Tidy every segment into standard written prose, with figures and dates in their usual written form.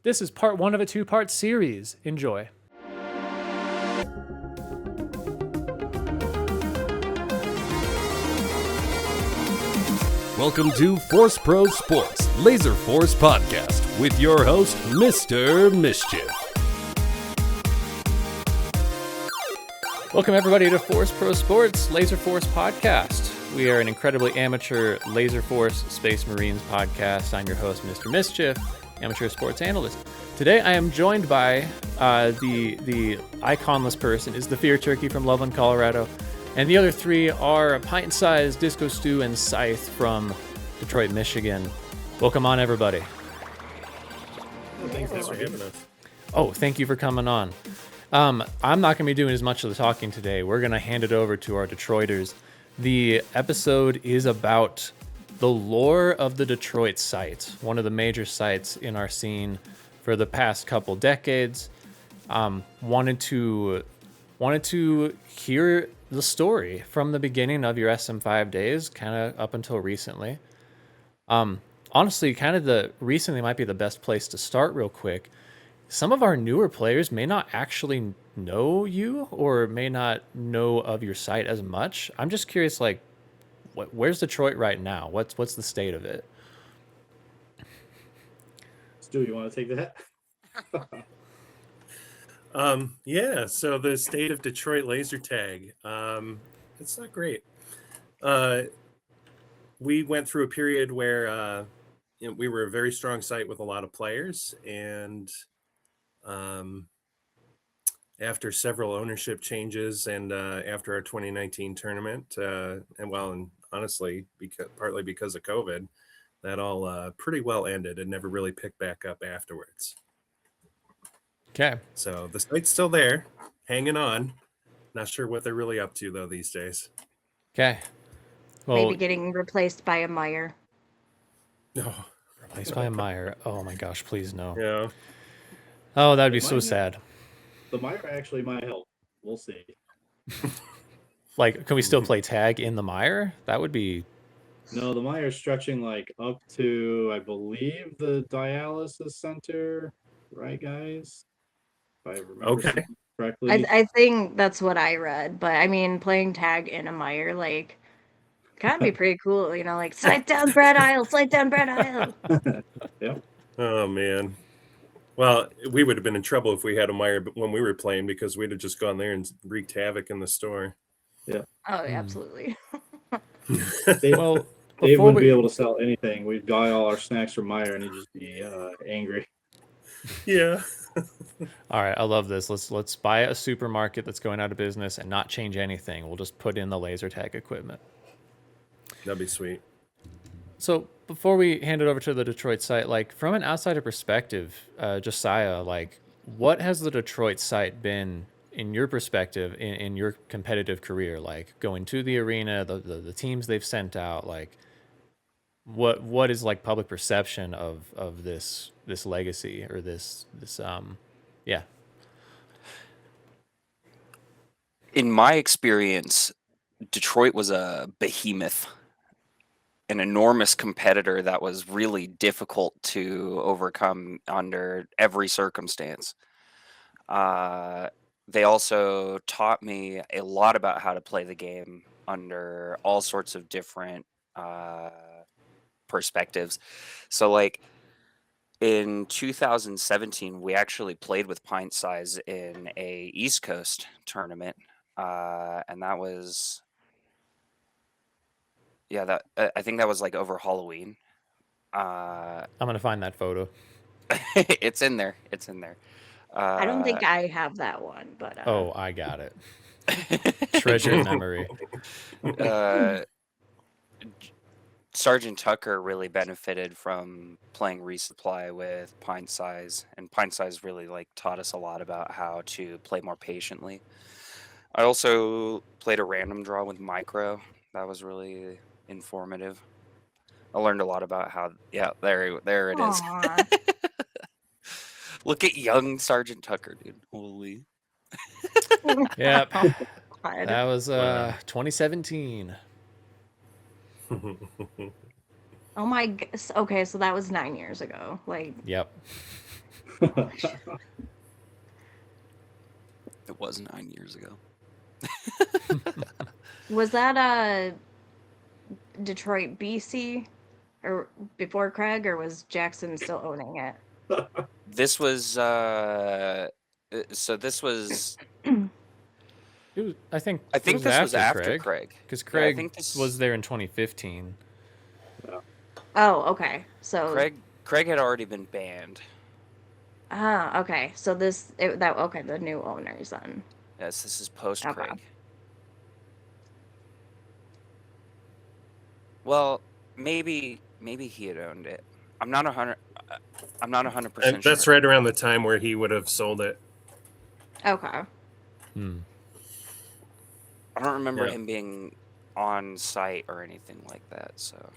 This is part 1 of a 2-part series. Enjoy. Welcome to ForceProSports Laserforce Podcast with your host, Mr. Mischief. Welcome everybody to ForceProSports Laserforce Podcast. We are an incredibly amateur Laserforce Space Marines podcast. I'm your host, Mr. Mischief, amateur sports analyst. Today I am joined by the iconless person is the Fear Turkey from Loveland, Colorado. And the other three are Pintsize, DiscoStu, and SCYTHE from Detroit, Michigan. Welcome on, everybody. Thanks for having us. Oh, thank you for coming on. I'm not going to be doing as much of the talking today. We're going to hand it over to our Detroiters. The episode is about the lore of the Detroit site, one of the major sites in our scene for the past couple decades. Wanted to hear the story from the beginning of your SM5 days, kind of up until recently. Honestly, kind of the recently might be the best place to start real quick. Some of our newer players may not actually know you or may not know of your site as much. I'm just curious, like, where's Detroit right now? What's the state of it? Stu, you want to take that? Yeah, so the state of Detroit laser tag, it's not great. We went through a period where we were a very strong site with a lot of players, and after several ownership changes and after our 2019 tournament, and honestly, partly because of COVID, that all pretty well ended and never really picked back up afterwards. Okay. So the site's still there, hanging on. Not sure what they're really up to, though, these days. Okay. Well, maybe getting replaced by a Meyer. No. Replaced by a Meyer. Oh my gosh, please no. Yeah. Oh, that'd be so sad. The Meyer actually might help. We'll see. Like, can we still play tag in the Meyer? That would be... No, the Meyer's stretching like up to, I believe, the dialysis center. Right, guys? If I remember correctly. I think that's what I read. But, I mean, playing tag in a Meyer, like, kind of be pretty cool. You know, like, slide down Brad Isle, slide down Brad Isle. Yeah. Oh, man. Well, we would have been in trouble if we had a Meyer when we were playing because we'd have just gone there and wreaked havoc in the store. Yeah. Oh, absolutely. Dave wouldn't be able to sell anything. We'd buy all our snacks from Meyer and he'd just be angry. Yeah. All right, I love this. Let's buy a supermarket that's going out of business and not change anything. We'll just put in the laser tag equipment. That'd be sweet. So before we hand it over to the Detroit site, like from an outsider perspective, Josiah, like what has the Detroit site been in your perspective in your competitive career? Like going to the arena, the teams they've sent out, like what is like public perception of this legacy or this yeah. In my experience, Detroit was a behemoth, an enormous competitor that was really difficult to overcome under every circumstance. They also taught me a lot about how to play the game under all sorts of different perspectives. So like in 2017, we actually played with Pintsize in a East Coast tournament. And that was, I think that was like over Halloween. I'm going to find that photo. It's in there. I don't think I have that one, but oh, I got it. Treasured memory. Sergeant Tucker really benefited from playing resupply with Pintsize, and Pintsize really like taught us a lot about how to play more patiently. I also played a random draw with Micro. That was really informative. I learned a lot about how. Yeah, there it is. Look at young Sergeant Tucker, dude. Holy. Yep. That was 2017. Oh my. Okay, so that was 9 years ago. Like. Yep. It was 9 years ago. Was that Detroit, BC, or before Craig, or was Jackson still owning it? This was so this was I think I think it was this was after Craig. Craig. Because Yeah, I Craig think this was there in 2015. Oh, okay. So Craig had already been banned. okay. So okay, the new owners then. Yes, this is post Okay. Craig. Well, maybe he had owned it. I'm not 100% And sure. that's right around the time where he would have sold it. Okay. I don't remember Yeah. him being on site or anything like that, so.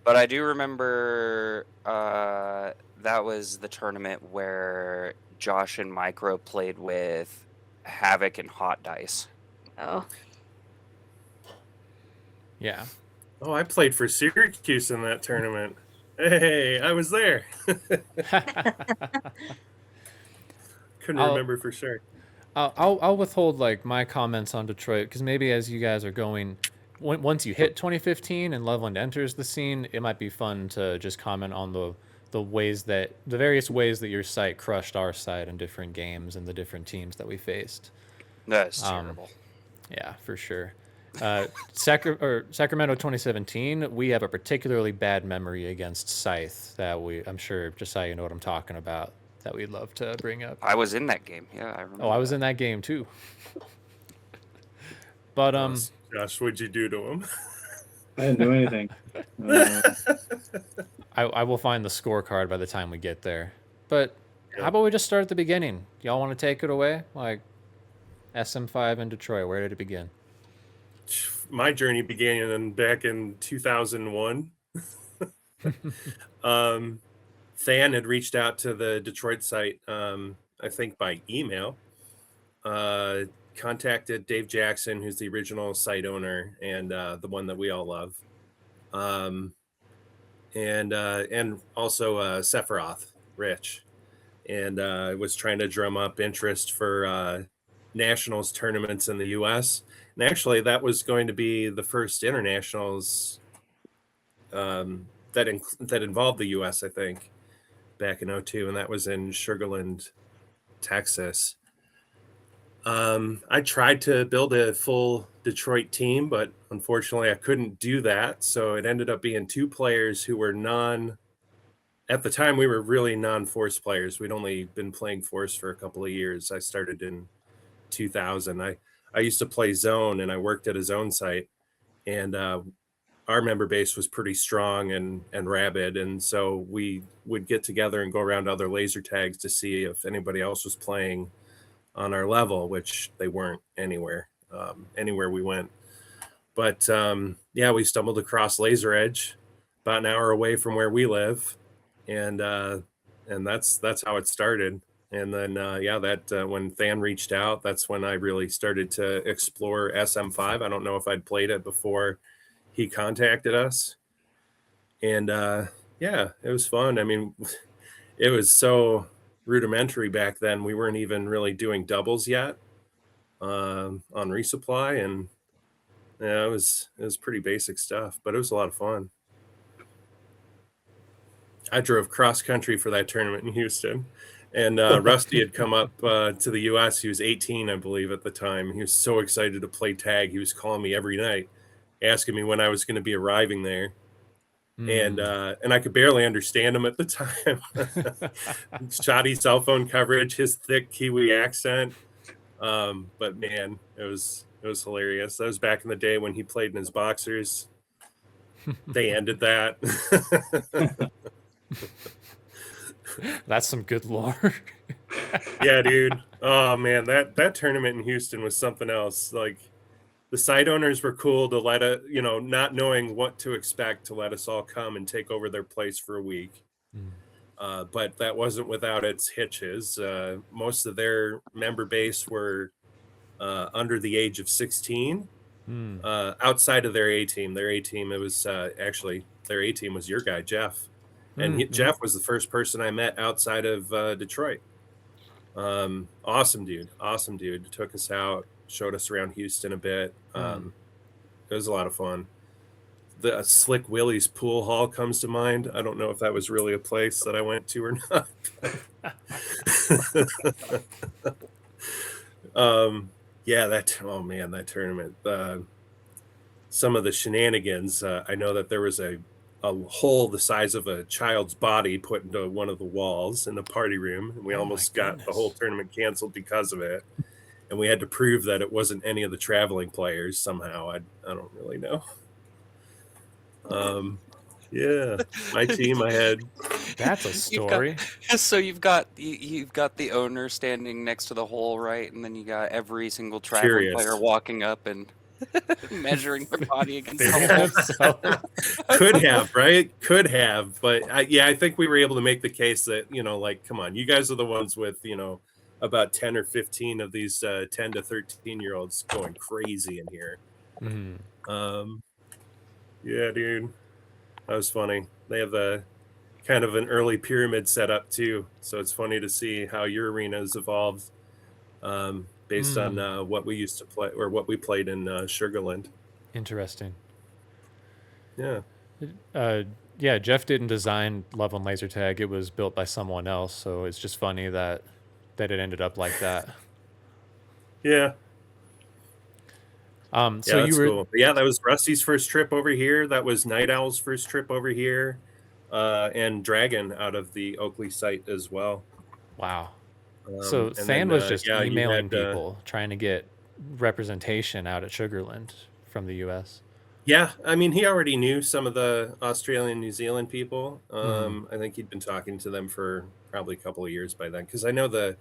But I do remember that was the tournament where Josh and Micro played with Havoc and Hot Dice. Oh. Yeah. Oh, I played for Syracuse in that tournament. Hey, I was there. Couldn't remember for sure. I'll withhold like my comments on Detroit because maybe as you guys are going, once you hit 2015 and Loveland enters the scene, it might be fun to just comment on the various ways that your site crushed our site in different games and the different teams that we faced. That's terrible. Yeah, for sure. Sacramento 2017, we have a particularly bad memory against Scythe that I'm sure, just so you know what I'm talking about, that we'd love to bring up. I was in that game. Yeah, I remember. Oh, I was in that game too. But Josh, what'd you do to him? I didn't do anything. I will find the scorecard by the time we get there. But how about we just start at the beginning? Y'all want to take it away? Like SM5 in Detroit, where did it begin? My journey began back in 2001. Than had reached out to the Detroit site, I think by email, contacted Dave Jackson, who's the original site owner and the one that we all love, and also Sephiroth Rich, and was trying to drum up interest for nationals tournaments in the U.S. And actually, that was going to be the first internationals that involved the U.S., I think, back in 2002, and that was in Sugarland, Texas. I tried to build a full Detroit team, but unfortunately I couldn't do that. So it ended up being two players who were at the time we were really non-Force players. We'd only been playing Force for a couple of years. I started in 2000. I used to play Zone, and I worked at a Zone site, and our member base was pretty strong and rabid, and so we would get together and go around to other laser tags to see if anybody else was playing on our level, which they weren't anywhere we went. But yeah, we stumbled across Laser Edge about an hour away from where we live, and that's how it started. And then when Than reached out, that's when I really started to explore SM5. I don't know if I'd played it before he contacted us, and yeah, it was fun. I mean, it was so rudimentary back then. We weren't even really doing doubles yet on resupply, and yeah, it was pretty basic stuff, but it was a lot of fun. I drove cross country for that tournament in Houston, and Rusty had come up to the U.S. He was 18, I believe, at the time. He was so excited to play tag. He was calling me every night, asking me when I was going to be arriving there. And I could barely understand him at the time. Shoddy cell phone coverage, his thick Kiwi accent. But man, it was hilarious. That was back in the day when he played in his boxers. They ended that. That's some good lore. Yeah, dude. Oh man, that tournament in Houston was something else. Like, the site owners were cool to let it, not knowing what to expect, to let us all come and take over their place for a week. But that wasn't without its hitches. Most of their member base were under the age of 16. Outside of their A team, it was actually their A team was your guy, Jeff. And Jeff was the first person I met outside of Detroit. Awesome dude. Took us out, showed us around Houston a bit. It was a lot of fun. The Slick Willie's pool hall comes to mind. I don't know if that was really a place that I went to or not. Yeah, that tournament. Some of the shenanigans. I know that there was a hole the size of a child's body put into one of the walls in the party room, and we almost got the whole tournament canceled because of it. And we had to prove that it wasn't any of the traveling players somehow. I don't really know. Yeah, my team. I had. That's a story. So you've got the owner standing next to the hole, right? And then you got every single traveling player walking up and measuring their body against the hole. Could have, right? Could have, but I think we were able to make the case that, like, come on, you guys are the ones with, about 10 or 15 of these 10 to 13-year-olds going crazy in here. Yeah, dude, that was funny. They have the kind of an early pyramid setup too, so it's funny to see how your arena's evolved based on what we used to play or what we played in Sugarland. Interesting. Yeah. Yeah, Jeff didn't design Love on Laser Tag. It was built by someone else, so it's just funny that it ended up like that. Yeah. So you were cool. Yeah, that was Rusty's first trip over here. That was Night Owl's first trip over here, and Dragon out of the Oakley site as well. Wow. So Than was just emailing people trying to get representation out at Sugarland from the U.S. Yeah, I mean, he already knew some of the Australian, New Zealand people. I think he'd been talking to them for probably a couple of years by then, because I know the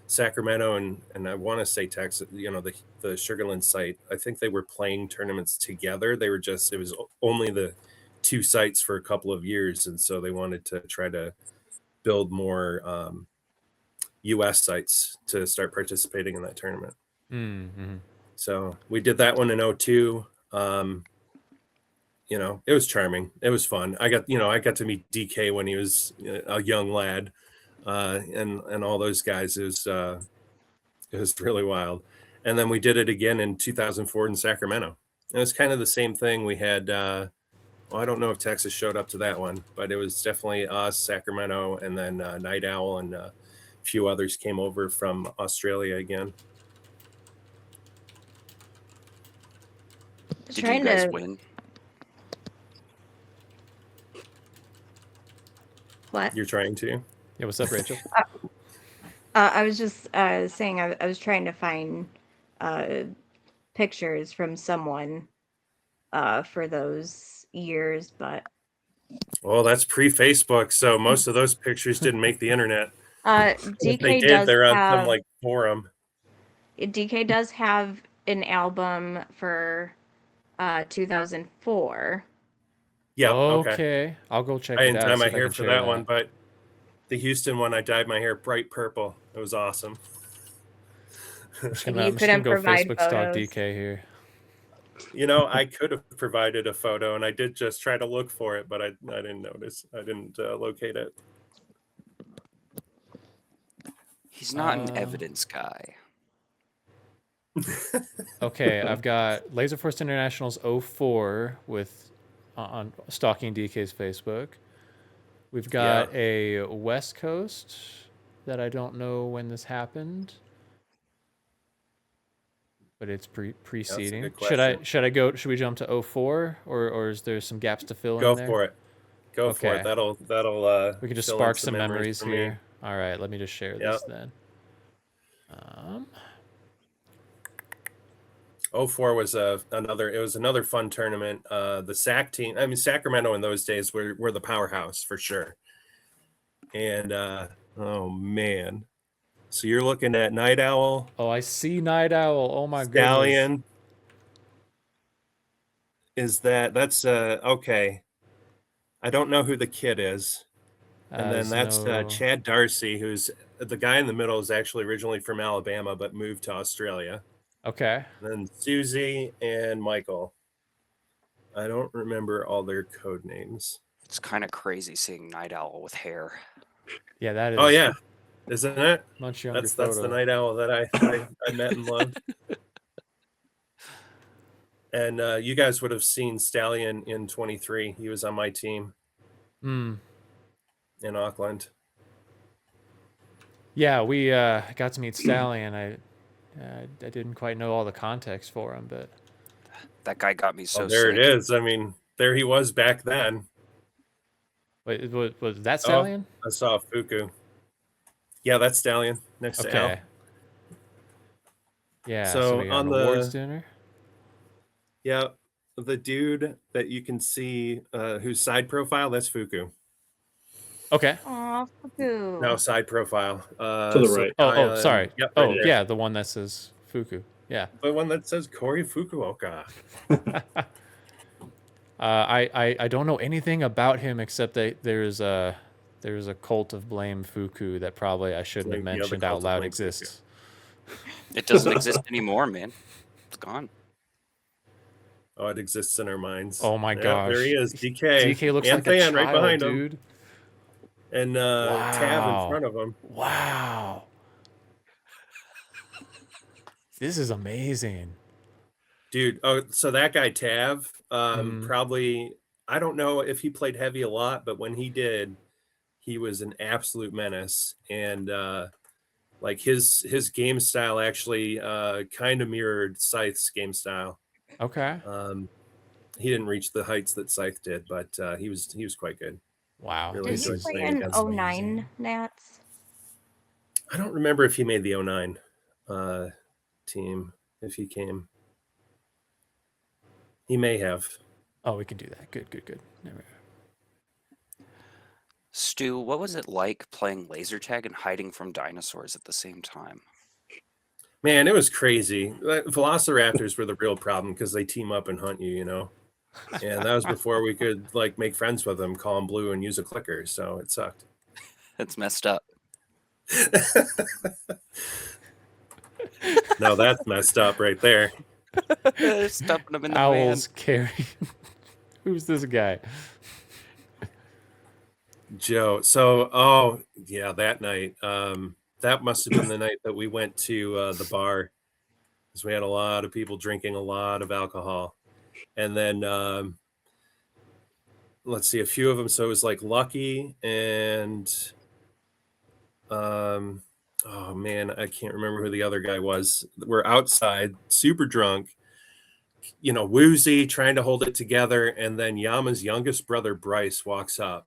Sacramento and I want to say Texas, the Sugarland site, I think they were playing tournaments together. It was only the two sites for a couple of years, and so they wanted to try to build more U.S. sites to start participating in that tournament. So we did that one in 2002. It was charming. It was fun. I got to meet DK when he was a young lad, and all those guys. It was really wild. And then we did it again in 2004 in Sacramento. And it was kind of the same thing. We had, I don't know if Texas showed up to that one, but it was definitely us, Sacramento, and then Night Owl and a few others came over from Australia again. Did you guys win? What? You're trying to? Yeah, what's up, Rachel? I was just saying I was trying to find pictures from someone for those years, but well, that's pre-Facebook, so most of those pictures didn't make the internet. DK if they did, does they're on have, some like forum. DK does have an album for 2004. Yeah. Okay. I'll go check it out. I didn't dye my hair for that one, but the Houston one, I dyed my hair bright purple. It was awesome. I'm just gonna go Facebook stalk DK here. I could have provided a photo, and I did just try to look for it, but I didn't notice. I didn't locate it. He's not an evidence guy. Okay, I've got Laserforce International's 04 with on stalking DK's Facebook. We've got a West Coast that I don't know when this happened, but it's preceding. Should we jump to 04 or is there some gaps to fill in there? Go for it. That'll we can just spark some memories here. All right, let me just share this then. 04 was another fun tournament. The SAC team, I mean, Sacramento in those days were the powerhouse for sure. And oh man, so you're looking at Night Owl. Oh, I see Night Owl. Oh my Stallion. Goodness. That's okay. I don't know who the kid is. And then that's Chad Darcy, who's the guy in the middle is actually originally from Alabama, but moved to Australia. Okay. And then Susie and Michael. I don't remember all their code names. It's kind of crazy seeing Night Owl with hair. Yeah, that is. Oh yeah, isn't it? Much younger That's photo. the Night Owl that I met and loved. And you guys would have seen Stallion in 23. He was on my team in Auckland. Yeah, we got to meet Stallion. I didn't quite know all the context for him, but that guy got me so there sick. it is. I mean, there he was back then. Wait, was that Stallion? Oh, I saw Fuku. Yeah, that's Stallion next to Al. Yeah, so we got on an the awards dinner. Yeah, the dude that you can see whose side profile, that's Fuku. Okay. Aw, Fuku. No, side profile. To the right. Oh, sorry. Yep, oh, right there. yeah, the one that says Fuku. Yeah. The one that says Kori Fukuoka. I don't know anything about him except that there's a cult of blame Fuku that probably I shouldn't have mentioned out loud exists. It doesn't exist anymore, man. It's gone. Oh, it exists in our minds. Oh my gosh. There he is, DK. DK looks and like a child, right behind dude. him. And Tab in front of him. Wow. This is amazing. Dude, oh, so that guy Tav, probably, I don't know if he played heavy a lot, but when he did, he was an absolute menace. And like his game style actually kind of mirrored Scythe's game style. Okay. He didn't reach the heights that Scythe did, but he was quite good. Wow. Really Did he play in 09 Nats? I don't remember if he made the 09 team, if he came. He may have. Oh, we can do that. Good. Never. Stu, what was it like playing laser tag and hiding from dinosaurs at the same time? Man, it was crazy. Velociraptors were the real problem because they team up and hunt you, you know? And that was before we could like make friends with them, call them blue, and use a clicker. So it sucked. That's messed up. No, that's messed up right there. Stuffing them in the Owls carry. Who's this guy? Joe. So, oh yeah, that night. That must have been the night that we went to the bar, because we had a lot of people drinking a lot of alcohol, and then let's see, a few of them. So it was like Lucky and oh man, I can't remember who the other guy was. We're outside, super drunk, you know, woozy, trying to hold it together, and then Yama's youngest brother Bryce walks up.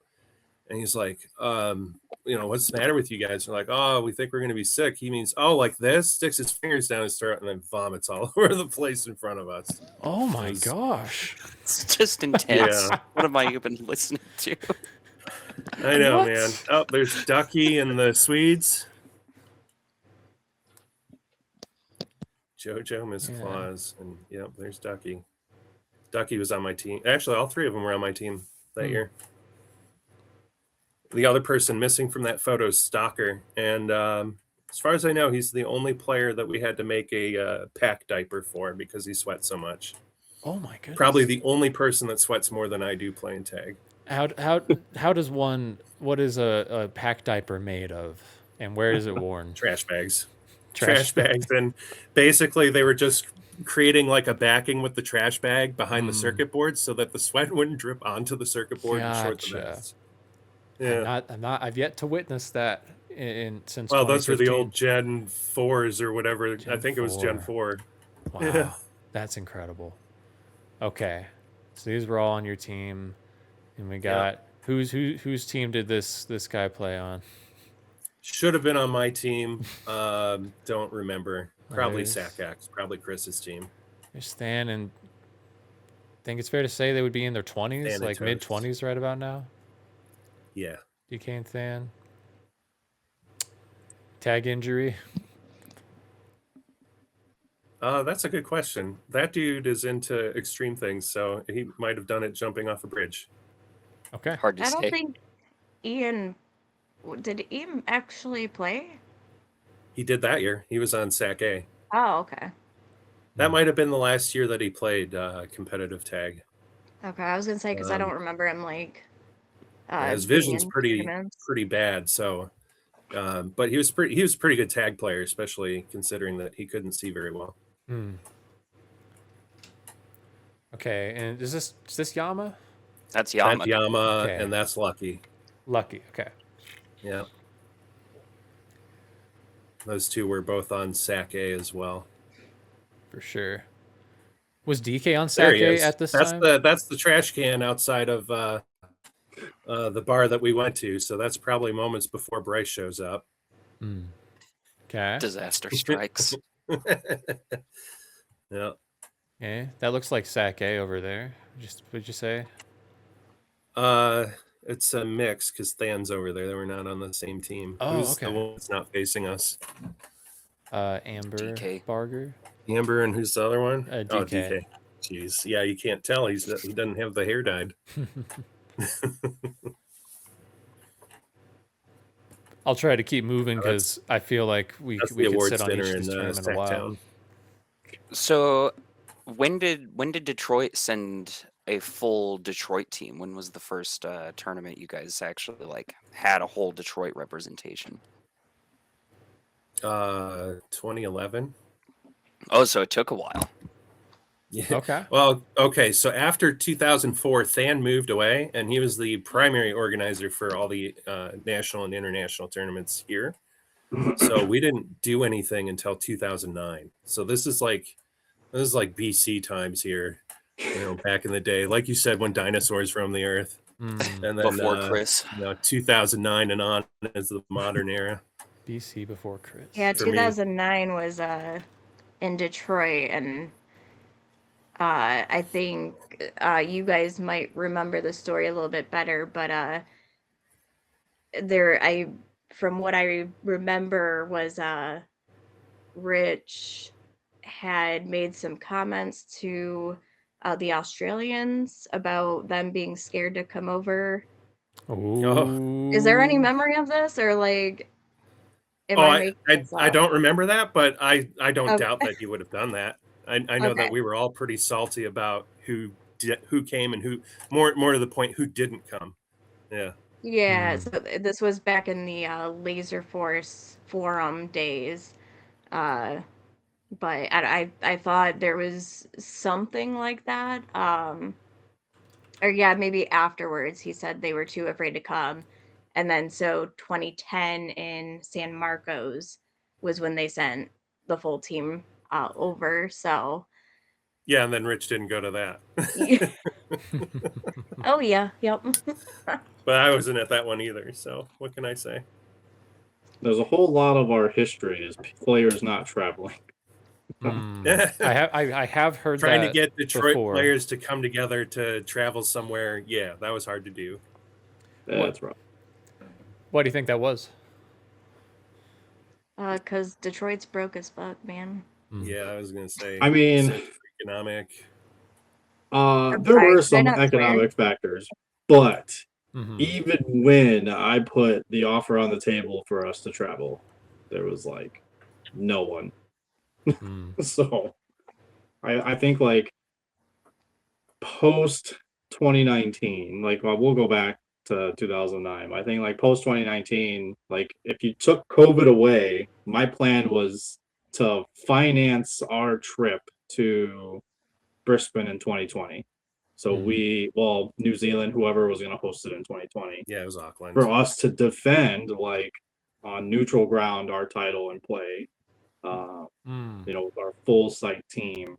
And he's like, you know, what's the matter with you guys? We're like, oh, we think we're going to be sick. He means, oh, like this? Sticks his fingers down his throat and then vomits all over the place in front of us. Oh, my gosh. It's just intense. Yeah. What have I even listening to? I know, man. Oh, there's Ducky and the Swedes. Jojo, Miss Claus. And, yep, there's Ducky. Ducky was on my team. Actually, all three of them were on my team that year. The other person missing from that photo is Stalker. And as far as I know, he's the only player that we had to make a pack diaper for because he sweats so much. Oh, my goodness. Probably the only person that sweats more than I do playing tag. How does one, what is a pack diaper made of? And where is it worn? Trash bags. Trash bags. And basically they were just creating like a backing with the trash bag behind the circuit board so that the sweat wouldn't drip onto the circuit board and short the mess. Yeah, I've yet to witness that since. Well, those were the old Gen 4s or whatever. I think it was Gen 4. Wow, yeah. That's incredible. Okay, so these were all on your team, and we got whose team did this guy play on? Should have been on my team. Don't remember. Probably Sakax. Probably Chris's team. There's Stan, and I think it's fair to say they would be in their 20s, like mid-20s, right about now. Yeah. DK and Than. Tag injury. That's a good question. That dude is into extreme things, so he might have done it jumping off a bridge. Okay. Hard to say. I don't think did Ian actually play? He did that year. He was on SAC A. Oh, okay. That might have been the last year that he played competitive tag. Okay, I was gonna say because I don't remember him like His being vision's in pretty tournaments. bad. So, but he was a pretty good tag player, especially considering that he couldn't see very well. Hmm. Okay, and is this Yama? That's Yama. That's Yama, Okay. and that's Lucky. Lucky. Okay. Yeah. Those two were both on SAC A as well. For sure. Was DK on There he SAC A is. at this That's time? that's the trash can outside of the bar that we went to. So that's probably moments before Bryce shows up. Hmm. Okay. Disaster strikes. Yeah. Okay. That looks like SAC A over there. Would you say? It's a mix because Than's over there. They were not on the same team. Oh, Who's okay. the one that's not facing us? Amber DK. Barger. Amber, and who's the other one? DK. Oh, DK. Jeez. Yeah, you can't tell. He doesn't have the hair dyed. I'll try to keep moving because I feel like we That's could the awards sit on each dinner of in these tournament a while. Sacktown. So when did Detroit send a full Detroit team? When was the first tournament you guys actually like had a whole Detroit representation? 2011. Oh, so it took a while. Yeah. Okay. Well, okay. So after 2004, Than moved away, and he was the primary organizer for all the national and international tournaments here. So we didn't do anything until 2009. So this is like BC times here, back in the day. Like you said, when dinosaurs roamed the earth, and then Before Chris. 2009 and on is the modern era. BC before Chris. Yeah, for me. 2009 was in Detroit, and I think you guys might remember the story a little bit better, but from what I remember was Rich had made some comments to the Australians about them being scared to come over. Oh. Is there any memory of this, or like? I don't remember that, but I don't Okay. doubt that he would have done that. I know Okay. that we were all pretty salty about who came and who more to the point who didn't come. Yeah. Yeah, so this was back in the Laserforce forum days, but I thought there was something like that, or yeah, maybe afterwards he said they were too afraid to come, and then so 2010 in San Marcos was when they sent the full team over. So Yeah, and then Rich didn't go to that. oh yeah, yep. But I wasn't at that one either, so what can I say? There's a whole lot of our history is players not traveling. I have heard Trying that to get Detroit before. players to come together to travel somewhere, yeah, that was hard to do. That's right. Why do you think that was? Because Detroit's broke as fuck, man. Yeah, I was gonna say. I mean, economic. There were some economic factors, but even when I put the offer on the table for us to travel, there was like no one. So I think like post 2019, like we'll go back to 2009. I think like post 2019, like if you took COVID away, my plan was to finance our trip to Brisbane in 2020. So New Zealand, whoever was going to host it in 2020. Yeah, it was Auckland. For us to defend like on neutral ground our title and play, with our full site team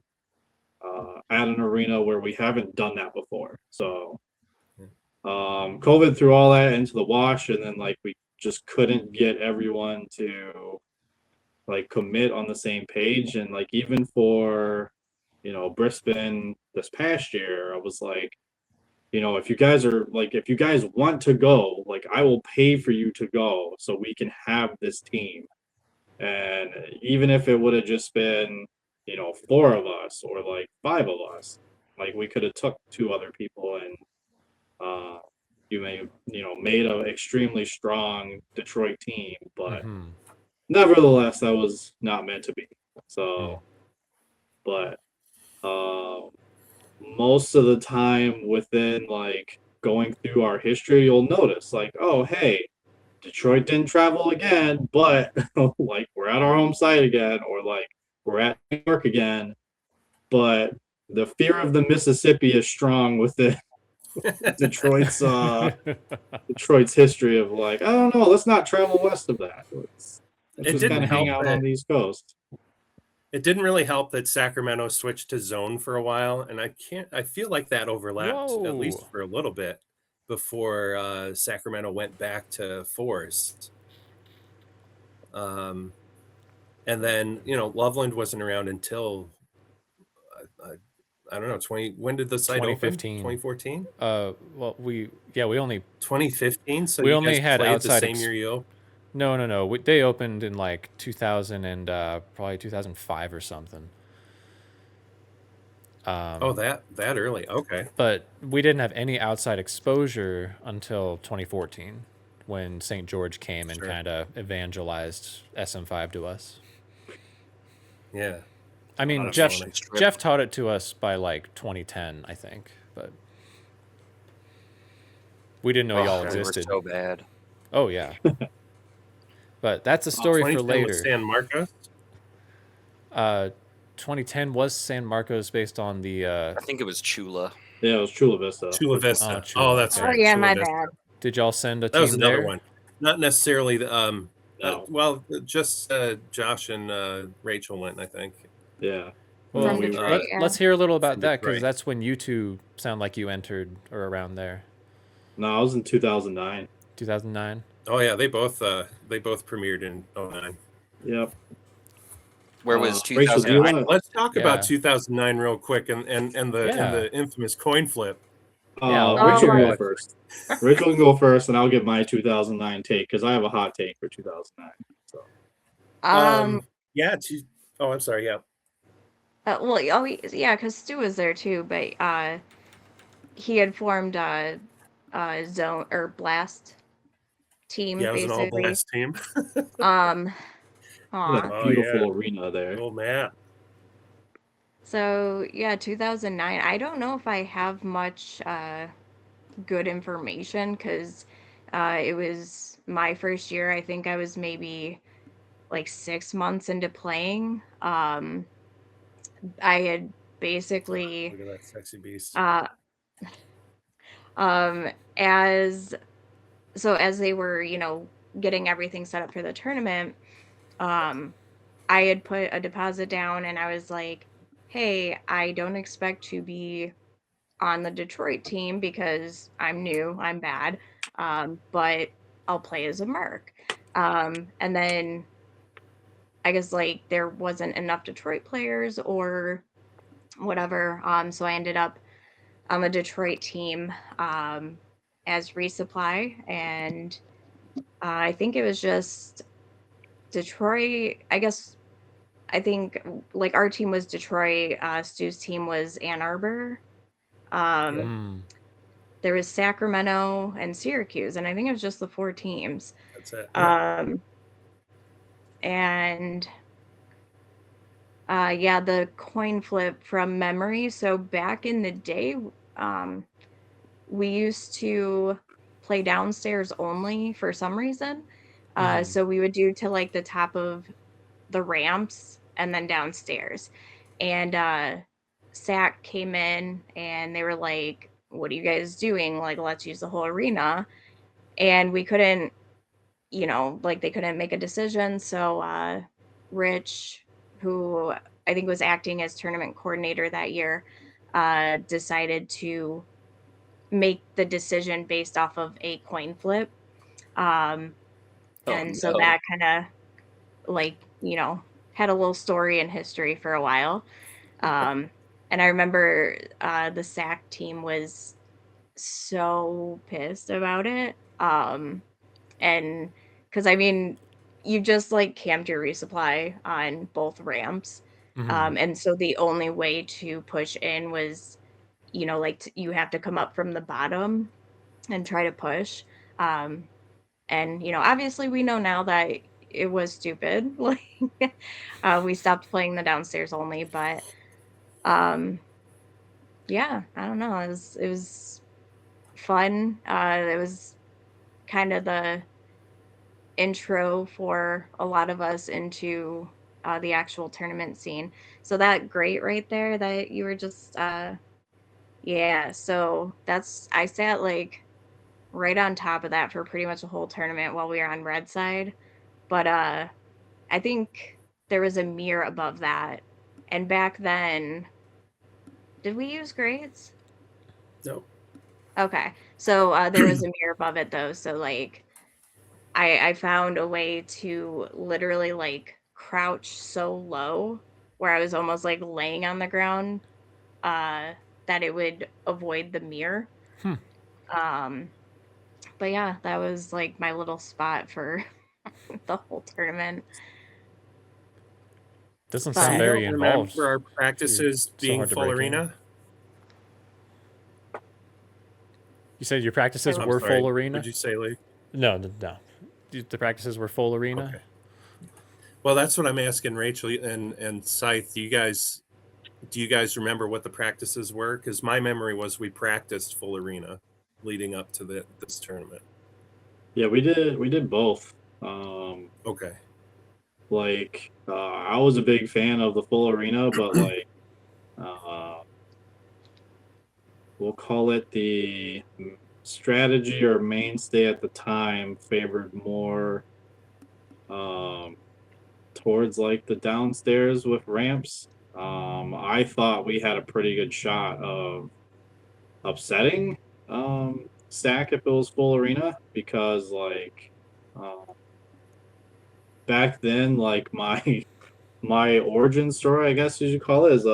at an arena where we haven't done that before. So COVID threw all that into the wash, and then like we just couldn't get everyone to like commit on the same page. And like even for Brisbane this past year, I was like, if you guys want to go, like I will pay for you to go so we can have this team. And even if it would have just been 4 of us or like 5 of us, like we could have took 2 other people, and made an extremely strong Detroit team, but nevertheless that was not meant to be. So but most of the time within like going through our history, you'll notice like, oh, hey, Detroit didn't travel again, but like we're at our home site again, or like we're at New York again. But the fear of the Mississippi is strong within Detroit's history of like, I don't know, let's not travel west of that. Let's just kind of hang out on the East Coast. It didn't really help that Sacramento switched to zone for a while, and I feel like that overlapped at least for a little bit before Sacramento went back to force. And then, Loveland wasn't around until I don't know, when did the site 2015. open? 2014? Well, we only 2015, so we you only guys had played outside the same year you opened? No. They opened in like 2000 and probably 2005 or something. That early. Okay. But we didn't have any outside exposure until 2014 when St. George came and kind of evangelized SM5 to us. Yeah. I mean, Jeff taught it to us by like 2010, I think, but we didn't know y'all existed. We were so bad. Oh yeah. But that's a story for later. Was San Marcos? 2010 was San Marcos based on the... I think it was Chula. Yeah, it was Chula Vista. Chula Vista. Chula. That's right. Oh, yeah, Chula my Vista. bad. Did y'all send a team That was another there? one. Not necessarily the... No. Well, just Josh and Rachel went, I think. Yeah. Well, Detroit, let's hear a little about From that, because Detroit. that's when you two sound like you entered or around there. No, I was in 2009. 2009? Oh, yeah, they both premiered in 2009. Yep. Where was Rachel, do you 2009? wanna- Let's talk about 2009 real quick and the infamous coin flip. Rachel can go first. Rachel can go first, and I'll give my 2009 take because I have a hot take for 2009. So. Yeah. I'm sorry. Yeah. Because Stu was there too, but he had formed a zone or blast team. Yeah, it was basically. an all blast team. That beautiful arena there. Oh man. So yeah, 2009. I don't know if I have much good information because it was my first year. I think I was maybe like 6 months into playing. I had basically Look at that sexy beast. as they were, getting everything set up for the tournament, I had put a deposit down and I was like, hey, I don't expect to be on the Detroit team because I'm new, I'm bad, but I'll play as a merc. And then I guess like there wasn't enough Detroit players or whatever, so I ended up on the Detroit team as resupply, and I think it was just Detroit. I think like our team was Detroit, Stu's team was Ann Arbor. There was Sacramento and Syracuse, and I think it was just the 4 teams. That's it. And the coin flip from memory. So back in the day, we used to play downstairs only for some reason. So we would do to like the top of the ramps and then downstairs. And SAC came in and they were like, what are you guys doing? Like, let's use the whole arena. And we couldn't, they couldn't make a decision. So Rich, who I think was acting as tournament coordinator that year, decided to make the decision based off of a coin flip. So that kind of had a little story in history for a while. And I remember the SAC team was so pissed about it. And because you just camped your resupply on both ramps. And so the only way to push in was, you have to come up from the bottom and try to push. And, obviously we know now that it was stupid. We stopped playing the downstairs only, but I don't know. It was fun. It was kind of the intro for a lot of us into the actual tournament scene. So that grate right there that you were just, yeah. So I sat like right on top of that for pretty much the whole tournament while we were on red side. But I think there was a mirror above that. And back then, did we use grates? No. Okay. So there was a mirror above it though. So like I found a way to literally like crouch so low where I was almost like laying on the ground that it would avoid the mirror. Um but yeah, that was like my little spot for the whole tournament. Doesn't But sound I very don't involved. remember our practices so being hard to full break in. arena. You said your practices I'm were sorry, full arena? Would you say, Lee? No. The practices were full arena? Okay. Well, that's what I'm asking Rachel and Scythe. Do you guys remember what the practices were? Because my memory was we practiced full arena leading up to this tournament. Yeah, we did both. Okay. Like I was a big fan of the full arena, but like we'll call it the strategy or mainstay at the time favored more towards like the downstairs with ramps. I thought we had a pretty good shot of upsetting Stack if it was full arena, because like back then, like my origin story, I guess you should call it, is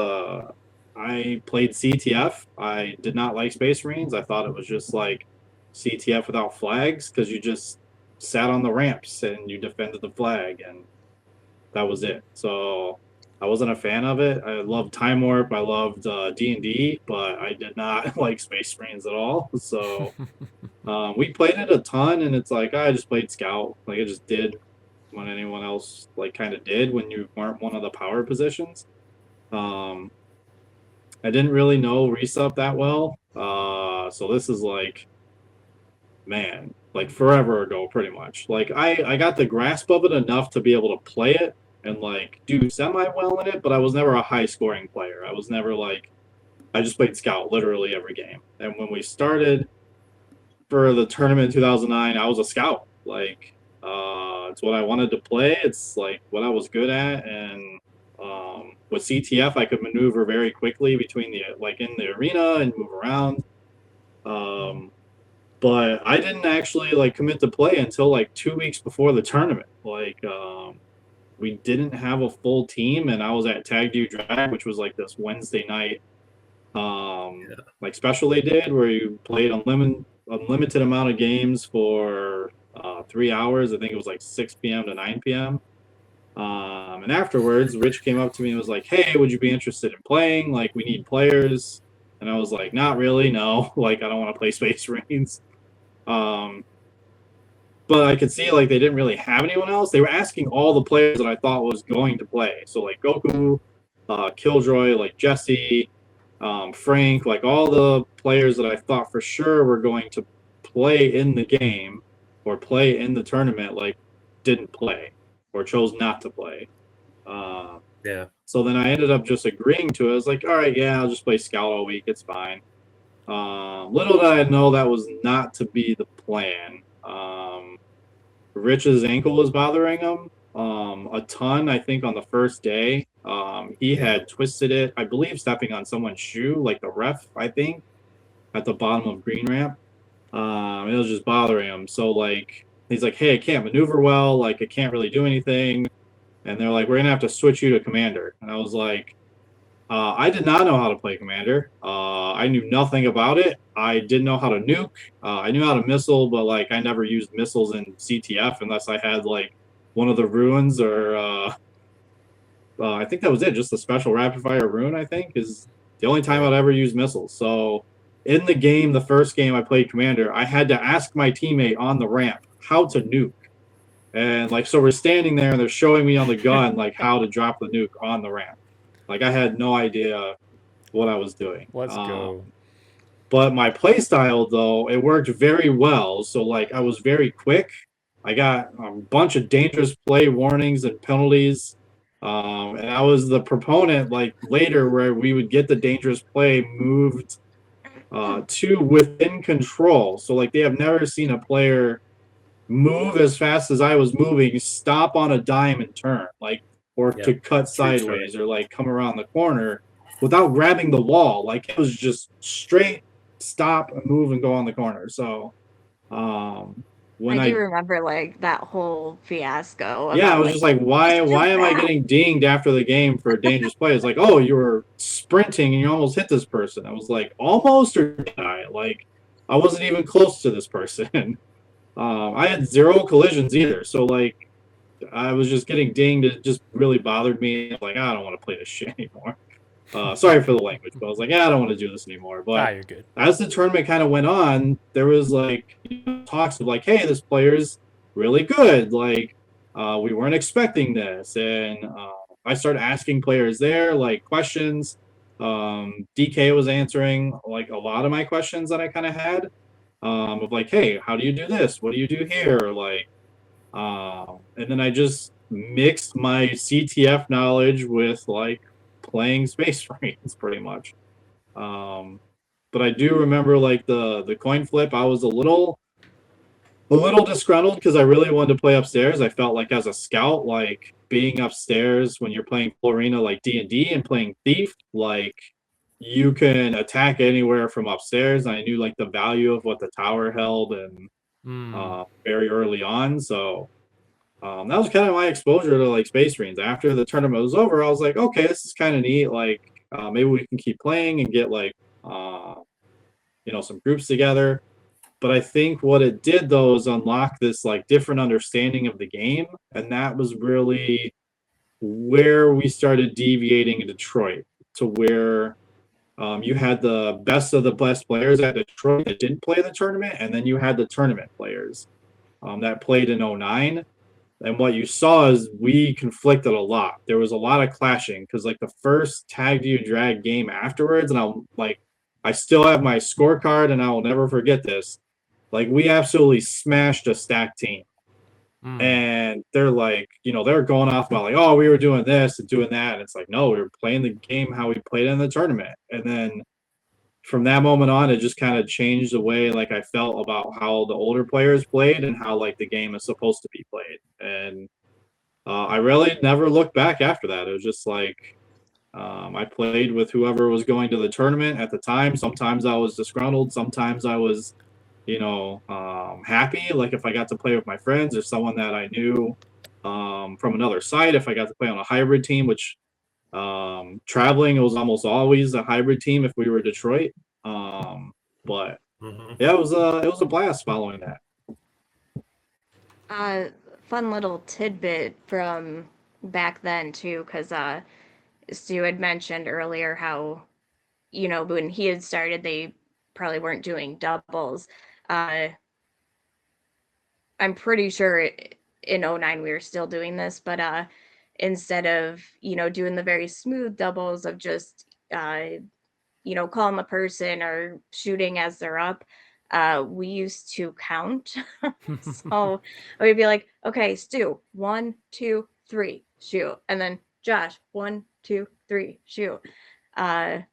I played CTF. I did not like Space Marines. I thought it was just like CTF without flags, because you just sat on the ramps and you defended the flag, and that was it. So I wasn't a fan of it. I loved Time Warp. I loved D&D, but I did not like Space Marines at all. So we played it a ton, and it's like I just played Scout. Like I just did when anyone else like kind of did when you weren't one of the power positions. I didn't really know Resup that well. So this is like, man, like forever ago, pretty much. Like I got the grasp of it enough to be able to play it and like do semi well in it, but I was never a high scoring player. I was never like, I just played Scout literally every game. And when we started for the tournament in 2009, I was a Scout. Like it's what I wanted to play. It's like what I was good at, and with CTF, I could maneuver very quickly between the like in the arena and move around. But I didn't actually like commit to play until like 2 weeks before the tournament. Like we didn't have a full team, and I was at Tag Do Drag, which was like this Wednesday night like special they did where you played unlimited amount of games for 3 hours. I think it was like 6 p.m. to 9 p.m. And afterwards, Rich came up to me and was like, "Hey, would you be interested in playing? Like, we need players." And I was like, "Not really, no. Like, I don't want to play Space Marines." But I could see like they didn't really have anyone else. They were asking all the players that I thought was going to play. So like Goku, Killjoy, like Jesse, Frank, like all the players that I thought for sure were going to play in the game or play in the tournament, like didn't play or chose not to play. Yeah. So then I ended up just agreeing to it. I was like, all right, yeah, I'll just play Scout all week. It's fine. Little did I know that was not to be the plan. Rich's ankle was bothering him a ton, I think, on the first day. He had twisted it, I believe, stepping on someone's shoe, like the ref, I think, at the bottom of green ramp. It was just bothering him. So, like, he's like, hey, I can't maneuver well. Like, I can't really do anything. And they're like, we're going to have to switch you to Commander. And I was like, I did not know how to play Commander. I knew nothing about it. I didn't know how to nuke. I knew how to missile, but, like, I never used missiles in CTF unless I had, like, one of the ruins or I think that was it. Just the special rapid fire rune, I think, is the only time I'd ever used missiles. So in the game, the first game I played Commander, I had to ask my teammate on the ramp how to nuke. And like, so we're standing there and they're showing me on the gun, like how to drop the nuke on the ramp. Like I had no idea what I was doing. Let's go. But my play style, though, it worked very well. So, like, I was very quick. I got a bunch of dangerous play warnings and penalties. And I was the proponent, like, later where we would get the dangerous play moved to within control. So, like, they have never seen a player move as fast as I was moving, stop on a dime and turn, like, or to cut sideways or, like, come around the corner without grabbing the wall. Like, it was just straight stop and move and go on the corner. So when I do remember like that whole fiasco. Yeah, I about, was just like, why am I getting dinged after the game for a dangerous play? It's like, oh, you were sprinting and you almost hit this person. I was like, almost, or did I? Like, I wasn't even close to this person. I had 0 collisions either. So, like, I was just getting dinged. It just really bothered me. Like, I don't want to play this shit anymore. Sorry for the language, but I was like, I don't want to do this anymore. But you're good. As the tournament kind of went on, there was like talks of like, hey, this player's really good. Like, we weren't expecting this, and I started asking players there like questions. DK was answering like a lot of my questions that I kind of had. Of like, hey, how do you do this? What do you do here? Like, and then I just mixed my CTF knowledge with like playing Space Marines pretty much. But I do remember like the coin flip. I was a little disgruntled because I really wanted to play upstairs. I felt like as a scout, like being upstairs when you're playing full arena like D&D and playing Thief, like you can attack anywhere from upstairs. I knew like the value of what the tower held and very early on. So that was kind of my exposure to like Space Marines. After the tournament was over, I was like, okay, this is kind of neat. Like maybe we can keep playing and get like some groups together. But I think what it did though is unlock this like different understanding of the game, and that was really where we started deviating in Detroit to where you had the best of the best players at Detroit that didn't play the tournament, and then you had the tournament players that played in 09. And what you saw is we conflicted a lot. There was a lot of clashing because like the first tag you drag game afterwards, and I still have my scorecard and I will never forget this. Like we absolutely smashed a stack team. And they're like, they're going off about like, oh, we were doing this and doing that. And it's like, no, we were playing the game how we played in the tournament. And then from that moment on, it just kind of changed the way like I felt about how the older players played and how like the game is supposed to be played. And I really never looked back after that. It was just like I played with whoever was going to the tournament at the time. Sometimes I was disgruntled. Sometimes I was, happy. Like if I got to play with my friends or someone that I knew from another site, if I got to play on a hybrid team, which traveling, it was almost always a hybrid team if we were Detroit. But yeah, it was a blast following that. Fun little tidbit from back then too, because Stu had mentioned earlier how when he had started they probably weren't doing doubles. I'm pretty sure in 09 we were still doing this, but instead of doing the very smooth doubles of just calling the person or shooting as they're up, we used to count. So we'd be like, okay, Stu, 1, 2, 3, shoot, and then Josh, 1, 2, 3, shoot. And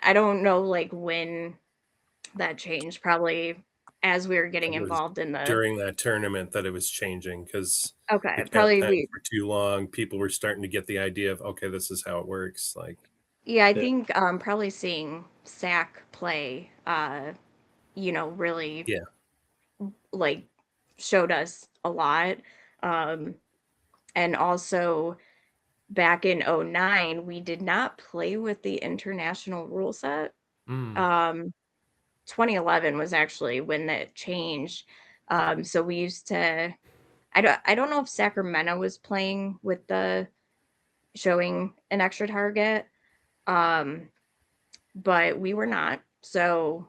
I don't know like when that changed, probably as we were getting involved in the during that tournament that it was changing because probably for too long people were starting to get the idea of okay, this is how it works. Like I think probably seeing SAC play really like showed us a lot. And also back in 09 we did not play with the international rule set. 2011 was actually when that changed. So we used to, I don't know if Sacramento was playing with the showing an extra target, but we were not. So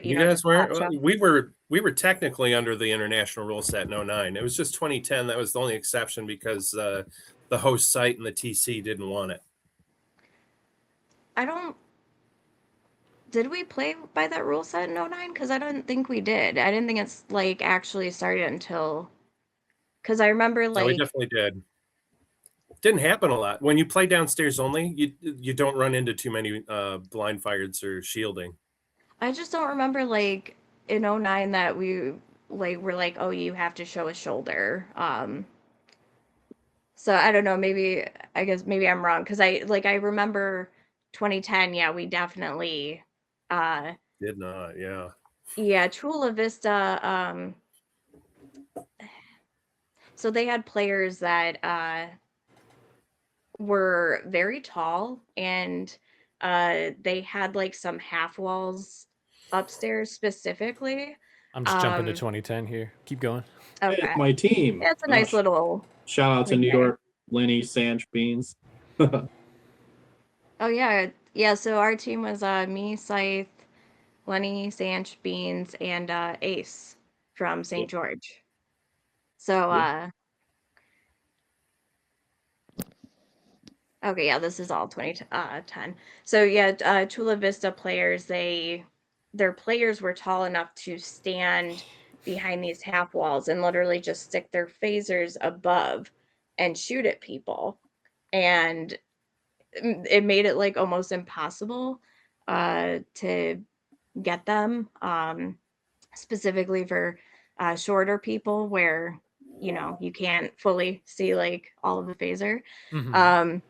you guys weren't. We were technically under the international rule set in 09. It was just 2010 that was the only exception because the host site and the TC didn't want it. did we play by that rule set in 09? Because I don't think we did. I didn't think it's like actually started until, because I remember No, we like definitely did. Didn't happen a lot. When you play downstairs only, you don't run into too many blind fires or shielding. I just don't remember like in 09 that we like were like, oh, you have to show a shoulder. So I don't know, I guess maybe I'm wrong because I remember 2010, yeah, we definitely Did not, yeah. yeah, Chula Vista, so they had players that were very tall, and they had like some half walls upstairs specifically. I'm just jumping to 2010 here. Keep going. Hey, Okay. it's my team. That's a nice little. Shout out to New Okay. York, Lenny, Sanch, Beans. Oh yeah, yeah. So our team was me, Scythe, Lenny, Sanch, Beans, and Ace from St. Yep. George. So okay, yeah, this is all 2010. So yeah, Chula Vista players, their players were tall enough to stand behind these half walls and literally just stick their phasers above and shoot at people. And it made it like almost impossible to get them, specifically for shorter people where you can't fully see like all of the phaser. Mhm.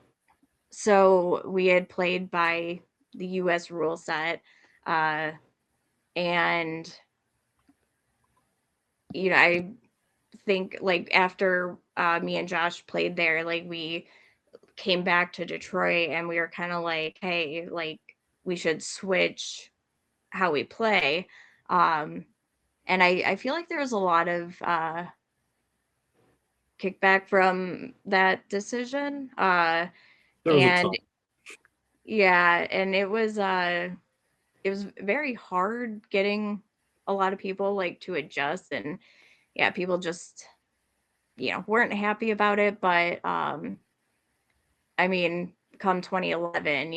So we had played by the US rule set, and I think like after me and Josh played there, like we came back to Detroit and we were kind of like, hey, like we should switch how we play. And I feel like there was a lot of kickback from that decision. There was a ton. And yeah, and it was very hard getting a lot of people like to adjust, and yeah, people just weren't happy about it. But I mean, come 2011,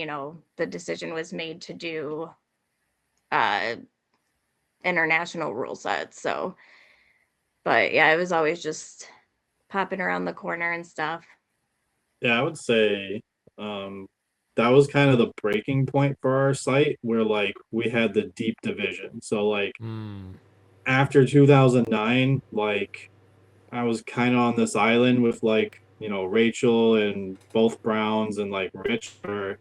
the decision was made to do international rule sets. So, but yeah, it was always just popping around the corner and stuff. Yeah, I would say that was kind of the breaking point for our site where like we had the deep division. So like after 2009, like I was kind of on this island with like, Rachel and both Browns and like Rich, where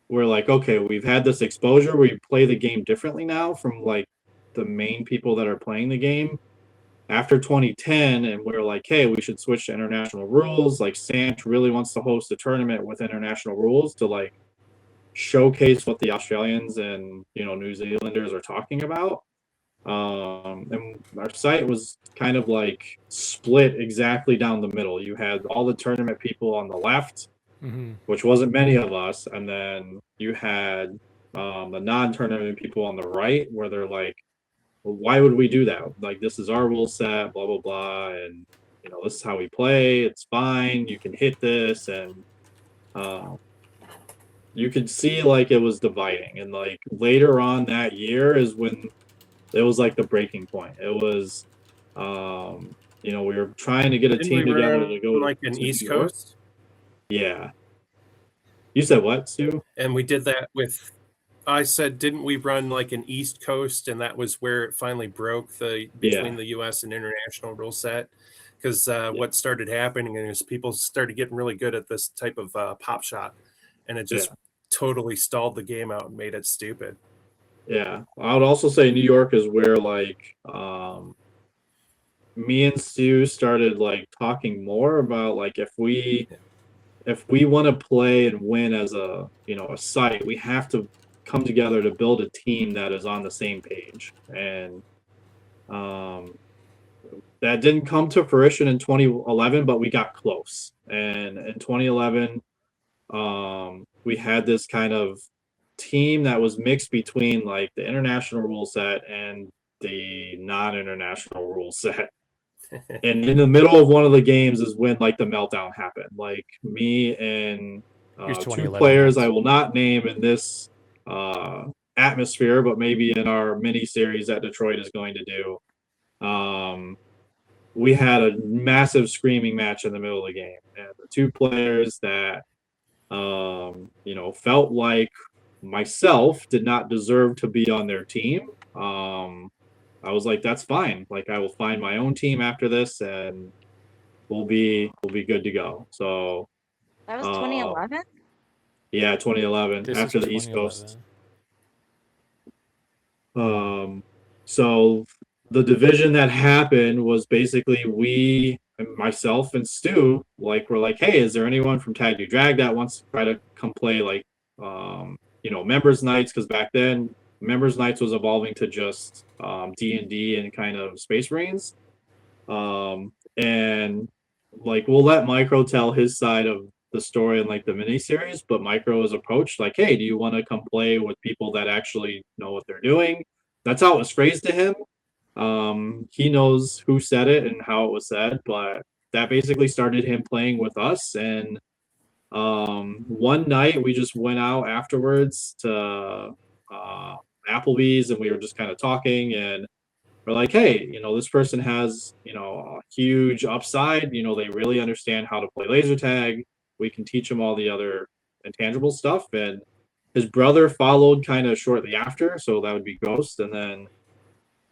we're like, okay, we've had this exposure where you play the game differently now from like the main people that are playing the game after 2010, and we're like, hey, we should switch to international rules. Like Sant really wants to host a tournament with international rules to like showcase what the Australians and New Zealanders are talking about. And our site was kind of like split exactly down the middle. You had all the tournament people on the left, which wasn't many of us, and then you had the non-tournament people on the right, where they're like, well, why would we do that? Like, this is our rule set, blah blah blah, and this is how we play. It's fine. You can hit this, and you could see like it was dividing. And like later on that year is when it was like the breaking point. It was, we were trying to get a team together to go like an East Coast. Yeah. You said what, Stu? And we did that with. I said, didn't we run like an East Coast, and that was where it finally broke between the U.S. and international rule set? Because what started happening is people started getting really good at this type of pop shot, and it just totally stalled the game out and made it stupid. Yeah, I would also say New York is where like me and Stu started like talking more about like if we want to play and win as a a site, we have to come together to build a team that is on the same page. And that didn't come to fruition in 2011, but we got close. And in 2011, we had this kind of team that was mixed between like the international rule set and the non-international rule set. And in the middle of one of the games is when like the meltdown happened. Like me and two players I will not name in this atmosphere, but maybe in our mini series that Detroit is going to do. We had a massive screaming match in the middle of the game, and the two players that felt like myself did not deserve to be on their team. I was like, that's fine. Like, I will find my own team after this, and we'll be good to go. So That was 2011? yeah, 2011 This after is the East Coast. 2011. So the division that happened was basically we, myself and Stu, like, we're like, hey, is there anyone from Tag Do Drag that wants to try to come play, like, members nights? Because back then, members nights was evolving to just D&D and kind of Space Marines. And like, we'll let Micro tell his side of the story in like the mini series, but Micro was approached like, hey, do you want to come play with people that actually know what they're doing? That's how it was phrased to him. He knows who said it and how it was said, but that basically started him playing with us. And one night we just went out afterwards to Applebee's, and we were just kind of talking, and we're like, hey, this person has, a huge upside. They really understand how to play laser tag. We can teach them all the other intangible stuff. And his brother followed kind of shortly after, so that would be Ghost. And then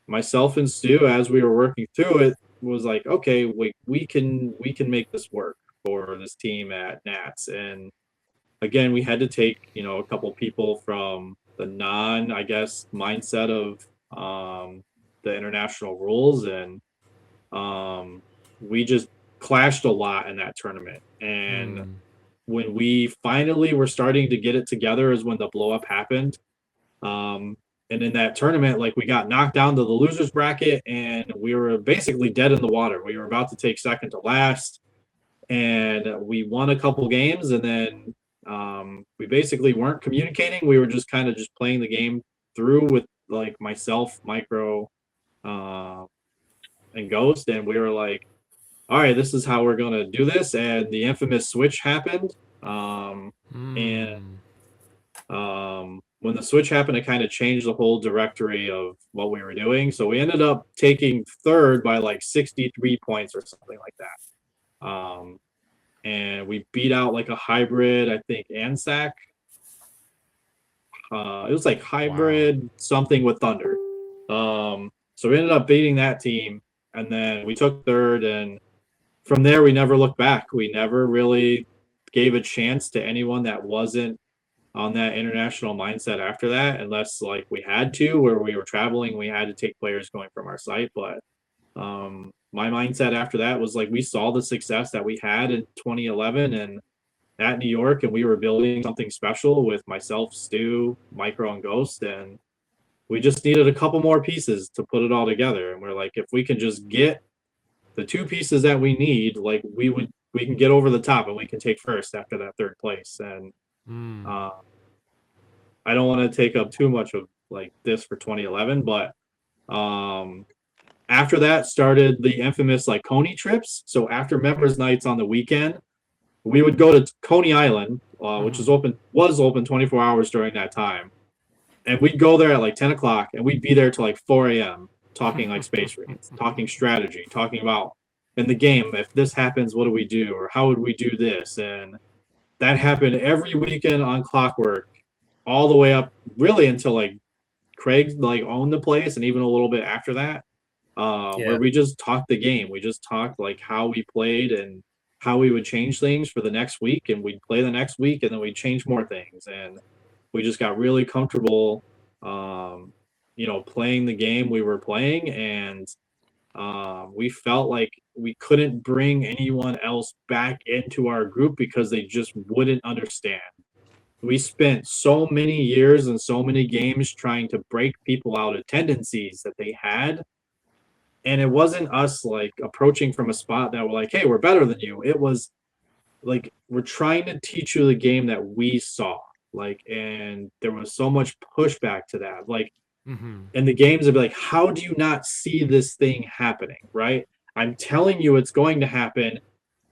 myself and Stu, as we were working through it, was like, okay, we can make this work for this team at Nats. And again, we had to take, a couple people from the I guess, mindset of the international rules, and we just clashed a lot in that tournament. And when we finally were starting to get it together is when the blow up happened. And in that tournament, like, we got knocked down to the losers bracket, and we were basically dead in the water. We were about to take second to last, and we won a couple games, and then we basically weren't communicating. We were just kind of just playing the game through with like myself, Micro, and Ghost, and we were like, all right, this is how we're going to do this. And the infamous switch happened. When the switch happened, it kind of changed the whole directory of what we were doing. So we ended up taking third by like 63 points or something like that. And we beat out like a hybrid, I think, ANSAC. It was like hybrid something with Thunder. So we ended up beating that team, and then we took third, and from there we never looked back. We never really gave a chance to anyone that wasn't on that international mindset after that, unless like we had to, where we were traveling, we had to take players going from our site. But my mindset after that was like, we saw the success that we had in 2011 and at New York, and we were building something special with myself, Stu, Micro, and Ghost, and we just needed a couple more pieces to put it all together. And we're like, if we can just get the two pieces that we need, like, we can get over the top, and we can take first after that third place. And I don't want to take up too much of like this for 2011, but after that started the infamous like Coney trips. So after members nights on the weekend, we would go to Coney Island, which was open 24 hours during that time. And we'd go there at like 10 o'clock, and we'd be there till like 4 a.m. talking like Space Marines, talking strategy, talking about in the game, if this happens, what do we do? Or how would we do this? And that happened every weekend on Clockwork, all the way up really until like Craig like owned the place, and even a little bit after that, where we just talked the game. We just talked like how we played and how we would change things for the next week, and we'd play the next week, and then we'd change more things. And we just got really comfortable, playing the game we were playing. And we felt like we couldn't bring anyone else back into our group because they just wouldn't understand. We spent so many years and so many games trying to break people out of tendencies that they had. And it wasn't us like approaching from a spot that we're like, hey, we're better than you. It was like, we're trying to teach you the game that we saw. Like, and there was so much pushback to that. Like, and the games would be like, how do you not see this thing happening? Right? I'm telling you it's going to happen.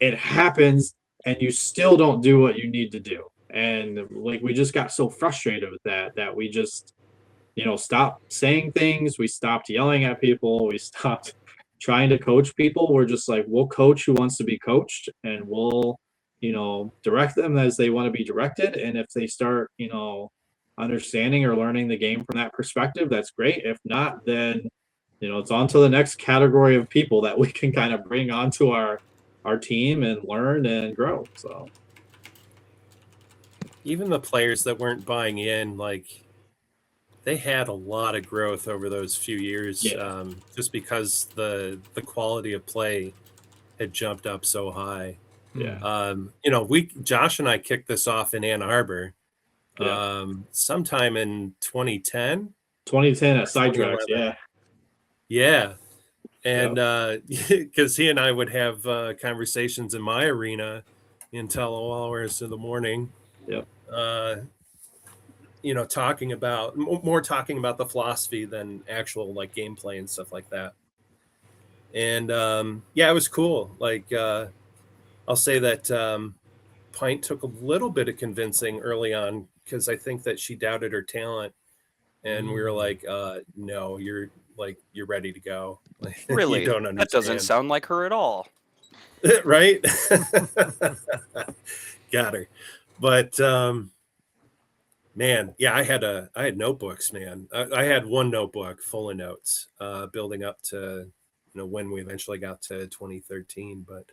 It happens, and you still don't do what you need to do. And like, we just got so frustrated with that we just stopped saying things. We stopped yelling at people. We stopped trying to coach people. We're just like, we'll coach who wants to be coached, and we'll, direct them as they want to be directed. And if they start, understanding or learning the game from that perspective, that's great. If not, then, it's on to the next category of people that we can kind of bring onto our team and learn and grow. So even the players that weren't buying in, like, they had a lot of growth over those few years, just because the quality of play had jumped up so high. Yeah. Josh and I kicked this off in Ann Arbor, sometime in 2010. 2010 at Sidetracks, yeah. Yeah. And because he and I would have conversations in my arena until all hours of the morning. Yep. Talking about the philosophy than actual like gameplay and stuff like that. And it was cool. Like I'll say that Pint took a little bit of convincing early on, because I think that she doubted her talent, and we were like, no, you're ready to go. Really? You don't understand. That doesn't sound like her at all. Right? Got her. But man, I had notebooks, man. I had one notebook full of notes, building up to when we eventually got to 2013. But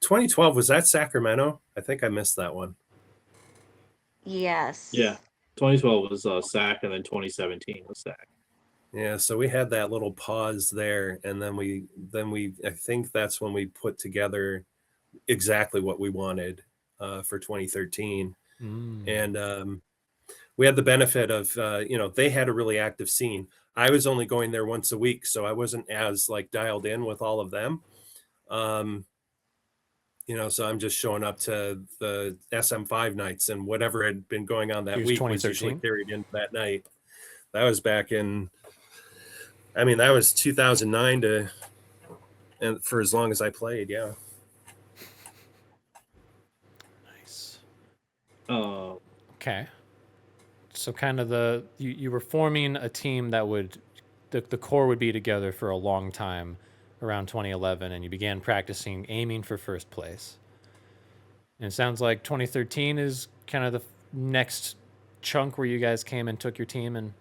2012, was that Sacramento? I think I missed that one. Yes. Yeah. 2012 was SAC, and then 2017 was SAC. Yeah, so we had that little pause there, and then we I think that's when we put together exactly what we wanted for 2013. And we had the benefit of they had a really active scene. I was only going there once a week, so I wasn't as like dialed in with all of them. So I'm just showing up to the SM5 nights, and whatever had been going on that week was usually carried into that night. That was back in, that was 2009 and for as long as I played. Yeah. Nice. Okay. So kind of you were forming a team that the core would be together for a long time around 2011, and you began practicing aiming for first place. And it sounds like 2013 is kind of the next chunk where you guys came and took your team and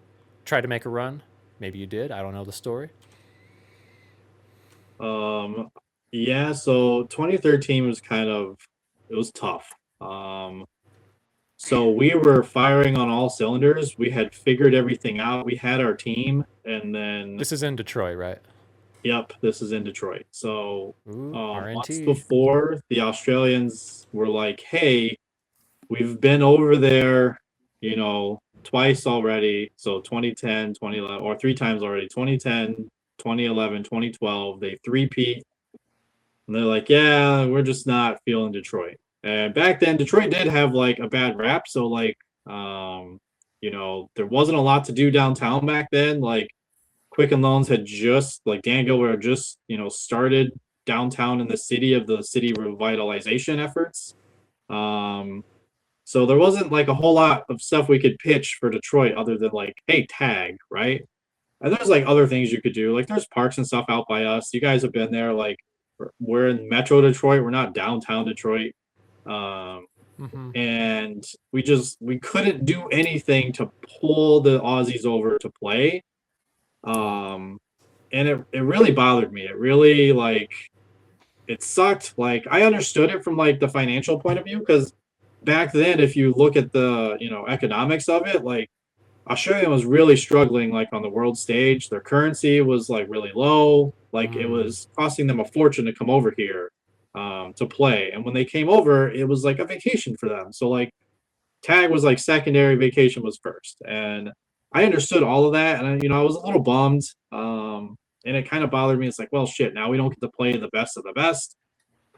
tried to make a run. Maybe you did. I don't know the story. Yeah, so 2013 was it was tough. So we were firing on all cylinders. We had figured everything out. We had our team, and then this is in Detroit, right? Yep, this is in Detroit. So months RNT. before, the Australians were like, hey, we've been over there, twice already. So 2010, 2011, or 3 times already, 2010, 2011, 2012, they three-peat. And they're like, yeah, we're just not feeling Detroit. And back then, Detroit did have like a bad rap. So like, there wasn't a lot to do downtown back then. Like Quicken Loans had just, like Dan Gilbert just, started downtown in the city revitalization efforts. So there wasn't like a whole lot of stuff we could pitch for Detroit other than like, hey, tag, right? And there's like other things you could do. Like there's parks and stuff out by us. You guys have been there. Like we're in Metro Detroit. We're not downtown Detroit. And we couldn't do anything to pull the Aussies over to play. And it really bothered me. It really it sucked. Like I understood it from like the financial point of view, because back then, if you look at the economics of it, like Australia was really struggling like on the world stage. Their currency was like really low. Like it was costing them a fortune to come over here to play. And when they came over, it was like a vacation for them. So like tag was like secondary, vacation was first. And I understood all of that. And I was a little bummed. And it kind of bothered me. It's like, well, shit, now we don't get to play the best of the best.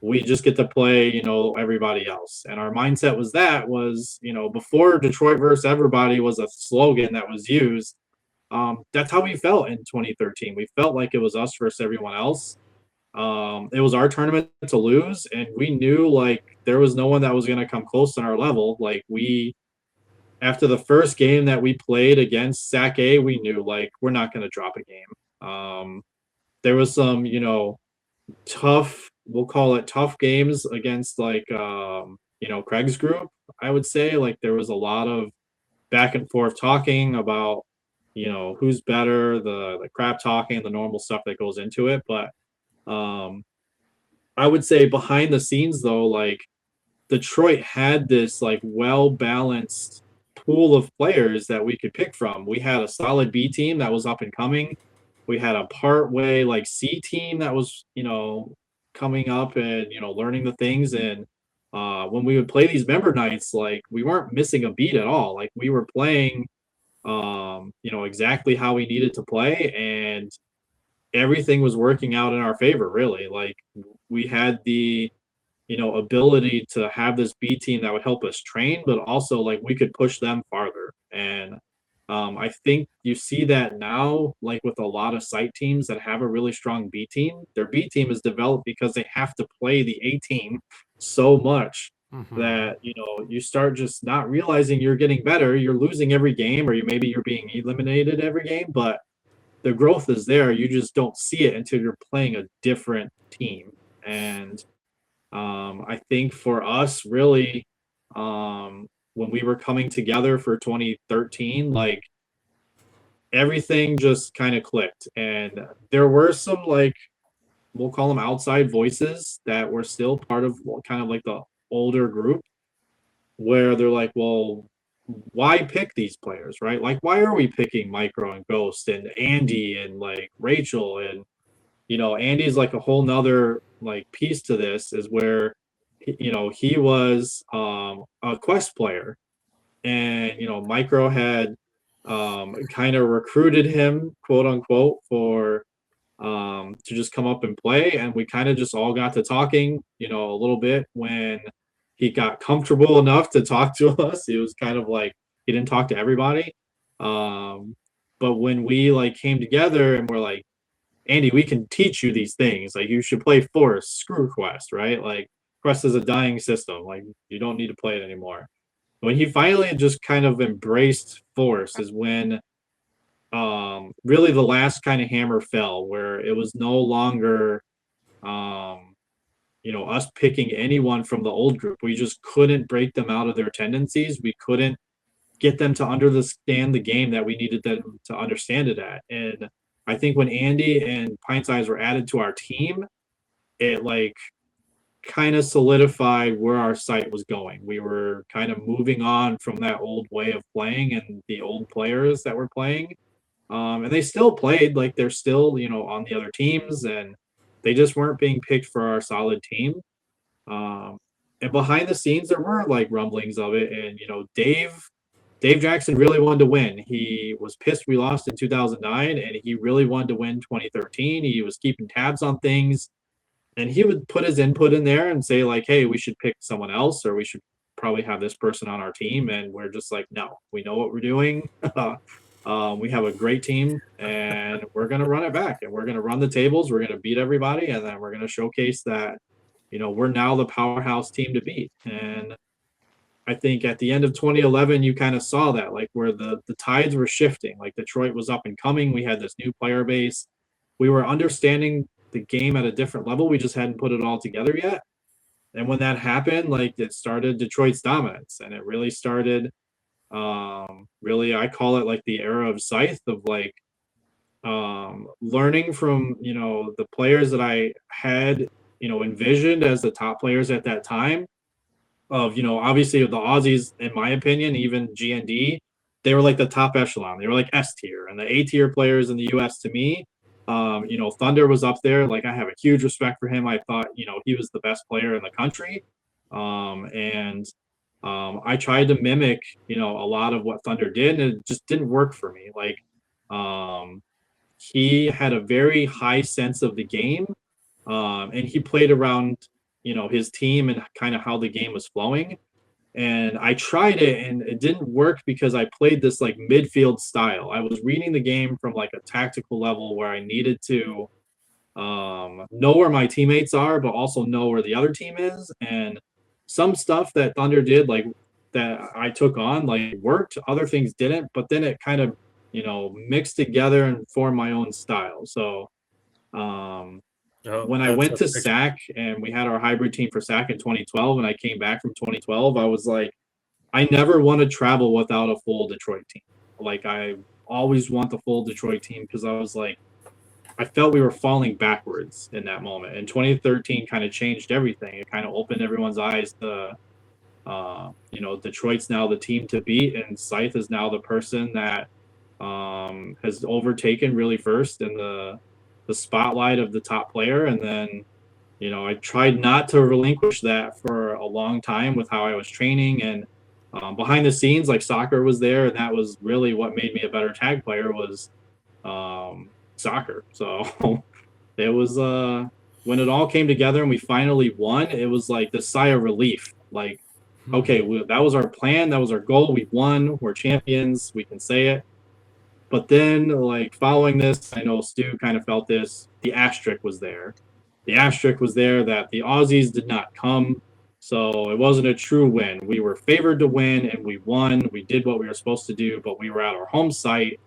We just get to play, everybody else. And our mindset was, before Detroit versus everybody was a slogan that was used. That's how we felt in 2013. We felt like it was us versus everyone else. It was our tournament to lose, and we knew like there was no one that was going to come close to our level. Like we after the first game that we played against SAC A, we knew like we're not going to drop a game. There was some, you know, tough, we'll call it tough games against like you know, Craig's group. I would say like there was a lot of back and forth talking about, you know, who's better, the crap talking, the normal stuff that goes into it. But I would say behind the scenes though, like Detroit had this like well balanced pool of players that we could pick from. We had a solid B team that was up and coming. We had a part way like C team that was, you know, coming up and, you know, learning the things. And when we would play these member nights, like we weren't missing a beat at all. Like we were playing you know, exactly how we needed to play, and everything was working out in our favor, really. Like we had the, you know, ability to have this B team that would help us train, but also like we could push them farther. And I think you see that now, like with a lot of site teams that have a really strong B team, their B team is developed because they have to play the A team so much that, you know, you start just not realizing you're getting better. You're losing every game, or maybe you're being eliminated every game, but the growth is there. You just don't see it until you're playing a different team. And I think for us, really, when we were coming together for 2013, like everything just kind of clicked. And there were some, like, we'll call them outside voices that were still part of kind of like the older group, where they're like, well, why pick these players, right? Like, why are we picking Micro and Ghost and Andy and like Rachel? And, you know, Andy's like a whole nother like piece to this, is where, you know, he was a quest player, and, you know, Micro had kind of recruited him, quote unquote, for to just come up and play. And we kind of just all got to talking, you know, a little bit when he got comfortable enough to talk to us. It was kind of like he didn't talk to everybody. But when we like came together and we're like, Andy, we can teach you these things. Like, you should play Force, screw Quest, right? Like, Quest is a dying system. Like, you don't need to play it anymore. When he finally just kind of embraced Force is when really the last kind of hammer fell, where it was no longer you know, us picking anyone from the old group. We just couldn't break them out of their tendencies. We couldn't get them to understand the game that we needed them to understand it at. And I think when Andy and Pintsize were added to our team, it like kind of solidified where our site was going. We were kind of moving on from that old way of playing and the old players that were playing. And they still played, like they're still, you know, on the other teams, and they just weren't being picked for our solid team. And behind the scenes, there were like rumblings of it. And, you know, Dave Jackson really wanted to win. He was pissed we lost in 2009, and he really wanted to win 2013. He was keeping tabs on things, and he would put his input in there and say like, hey, we should pick someone else, or we should probably have this person on our team. And we're just like, no, we know what we're doing. We have a great team, and we're going to run it back, and we're going to run the tables. We're going to beat everybody. And then we're going to showcase that, you know, we're now the powerhouse team to beat. And I think at the end of 2011, you kind of saw that, like, where the tides were shifting. Like, Detroit was up and coming. We had this new player base. We were understanding the game at a different level. We just hadn't put it all together yet. And when that happened, like, it started Detroit's dominance, and it really started really, I call it like the era of SCYTHE, of like learning from, you know, the players that I had, you know, envisioned as the top players at that time. Of, you know, obviously the Aussies, in my opinion, even GND, they were like the top echelon. They were like S tier, and the A tier players in the US, to me, you know, Thunder was up there. Like, I have a huge respect for him. I thought, you know, he was the best player in the country. I tried to mimic, you know, a lot of what Thunder did, and it just didn't work for me. Like, he had a very high sense of the game, and he played around, you know, his team and kind of how the game was flowing. And I tried it, and it didn't work because I played this like midfield style. I was reading the game from like a tactical level, where I needed to know where my teammates are, but also know where the other team is. And some stuff that Thunder did, like that I took on like worked, other things didn't, but then it kind of, mixed together and formed my own style. So when I went to SAC and we had our hybrid team for SAC in 2012, and I came back from 2012, I was like, I never want to travel without a full Detroit team. Like, I always want the full Detroit team because I was like, I felt we were falling backwards in that moment. And 2013 kind of changed everything. It kind of opened everyone's eyes to, Detroit's now the team to beat, and SCYTHE is now the person that has overtaken really first in the spotlight of the top player. And then, I tried not to relinquish that for a long time with how I was training, and behind the scenes, like soccer was there, and that was really what made me a better tag player was soccer. So it was when it all came together and we finally won, it was like the sigh of relief. Like, okay, that was our plan, that was our goal, we won, we're champions, we can say it. But then, like, following this, I know Stu kind of felt this, the asterisk was there. The asterisk was there that the Aussies did not come, so it wasn't a true win. We were favored to win, and we won. We did what we were supposed to do, but we were at our home site.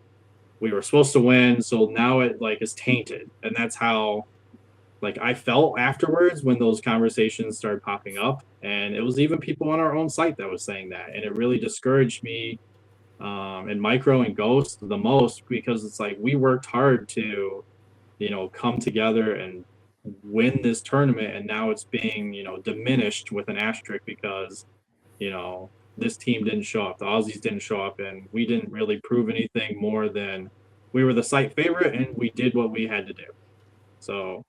We were supposed to win, so now it, like, is tainted. And that's how, like, I felt afterwards when those conversations started popping up. And it was even people on our own site that was saying that. And it really discouraged me and Micro and Ghost the most, because it's like we worked hard to, come together and win this tournament, and now it's being, diminished with an asterisk because, this team didn't show up, the Aussies didn't show up, and we didn't really prove anything more than we were the site favorite and we did what we had to do. So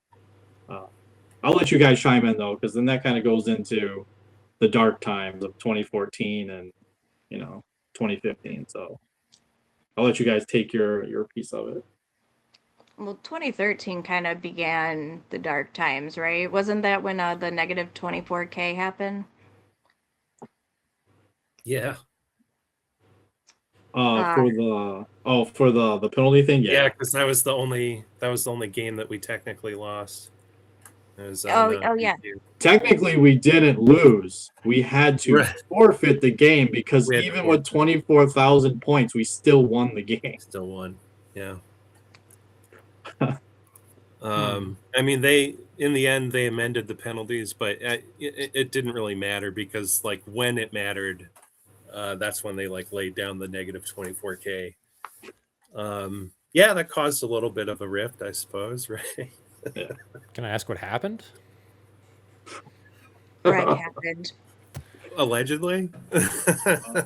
I'll let you guys chime in though, because then that kind of goes into the dark times of 2014 and 2015. So I'll let you guys take your piece of it. Well, 2013 kind of began the dark times, right? Wasn't that when the negative 24K happened? Yeah. For the penalty thing, yeah. Yeah, because that was the only game that we technically lost. Yeah. Technically, we didn't lose. We had to forfeit the game because even with 24,000 points, we still won the game. Still won, yeah. I mean, in the end they amended the penalties, but it didn't really matter because, like, when it mattered, that's when they laid down the negative 24K. Yeah, that caused a little bit of a rift, I suppose, right? Can I ask what happened? Right, happened. Allegedly.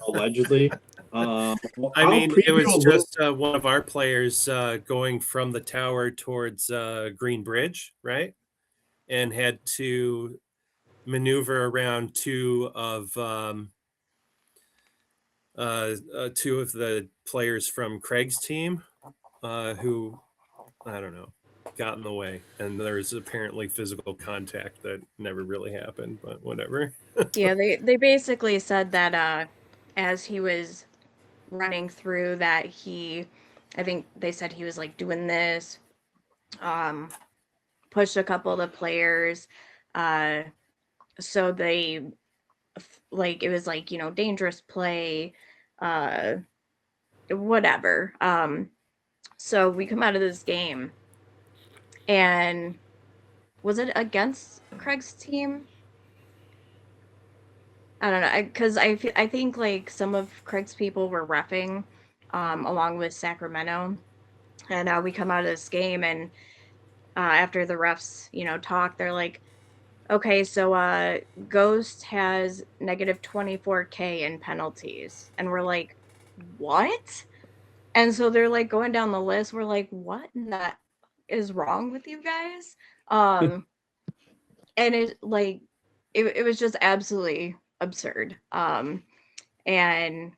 Allegedly. I mean, it was just one of our players going from the tower towards Green Bridge, right? And had to maneuver around two of the players from Craig's team who, I don't know, got in the way. And there was apparently physical contact that never really happened, but whatever. Yeah, they basically said that as he was running through that I think they said he was doing this, pushed a couple of the players, so they it was dangerous play, whatever. So we come out of this game, and was it against Craig's team? I don't know, because I think some of Craig's people were reffing along with Sacramento, and we come out of this game, and after the refs talk, they're like, okay, so Ghost has negative 24K in penalties, and we're like, what? And so they're going down the list. We're like, what in the is wrong with you guys? And it it was just absolutely absurd. And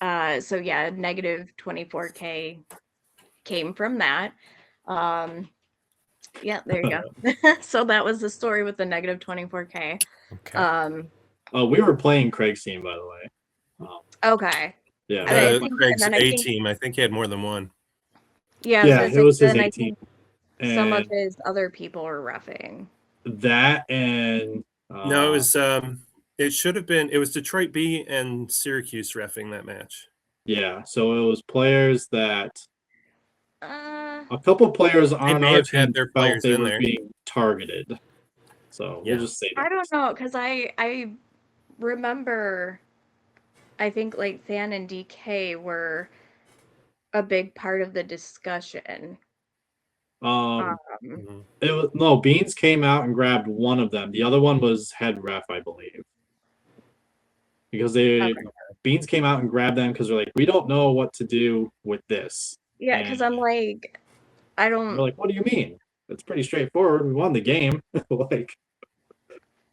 so yeah, negative 24K came from that. Yeah, there you go. So that was the story with the negative 24K. Okay. We were playing Craig's team, by the way. Okay. Yeah. Craig's A team. I think he had more than one. Yeah, it was his A team. Some of his other people were reffing. That and no, it was It should have been. It was Detroit B and Syracuse reffing that match. Yeah, so it was players that Uh, a couple players They on may our have had team their felt players they in were there. being targeted. So Yeah. we'll just say that. I don't know, because I remember, I think like Fan and DK were a big part of the discussion. Mhm. It was no Beans came out and grabbed one of them. The other one was head ref, I believe, because Okay. Beans came out and grabbed them because they're like, we don't know what to do with this. Yeah, because I'm like, I We're don't. like, what do you mean? It's pretty straightforward. We won the game. Like,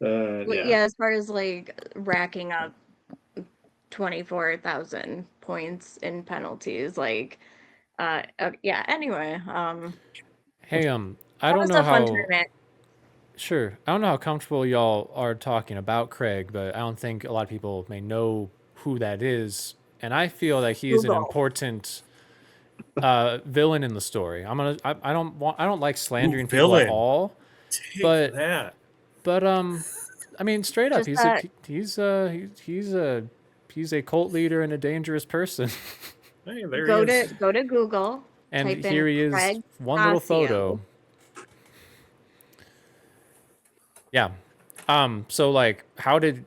Yeah, as far as like racking up 24,000 points in penalties, like, yeah. Anyway, Hey, I that don't was know a fun how. tournament. Sure, I don't know how comfortable y'all are talking about Craig, but I don't think a lot of people may know who that is, and I feel that he's an Google. important villain in the story. I don't like slandering people villain. at all, Take but that. I mean, straight up, Just he's a cult leader and a dangerous person. Hey, there Go he is. to Google. And type here in he is, Craig one little Scasio. photo. Yeah. So like, how did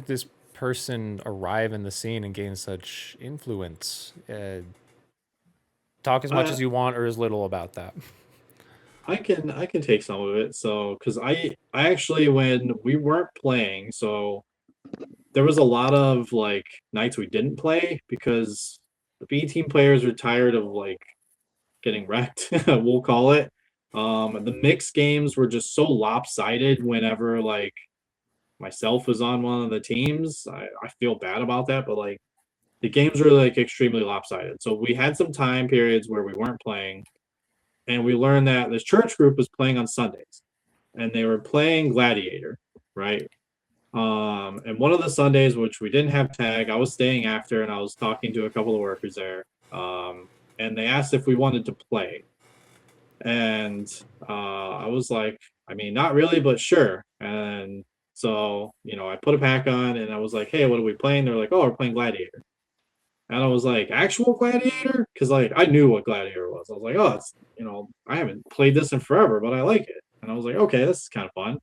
this person arrive in the scene and gain such influence? Talk as much as you want or as little about that. I can take some of it. So, because I actually, when we weren't playing, so there was a lot of like nights we didn't play because the B team players were tired of like getting wrecked, we'll call it. The mixed games were just so lopsided whenever like myself was on one of the teams. I feel bad about that, but like the games were like extremely lopsided. So we had some time periods where we weren't playing, and we learned that this church group was playing on Sundays, and they were playing Gladiator, right? And one of the Sundays, which we didn't have tag, I was staying after, and I was talking to a couple of workers there, and they asked if we wanted to play, and I was like, I mean, not really, but sure. And so, I put a pack on, and I was like, hey, what are we playing? They're like, oh, we're playing Gladiator. And I was like, actual Gladiator? Because like I knew what Gladiator was. I was like, oh, it's I haven't played this in forever, but I like it. And I was like, okay, this is kind of fun.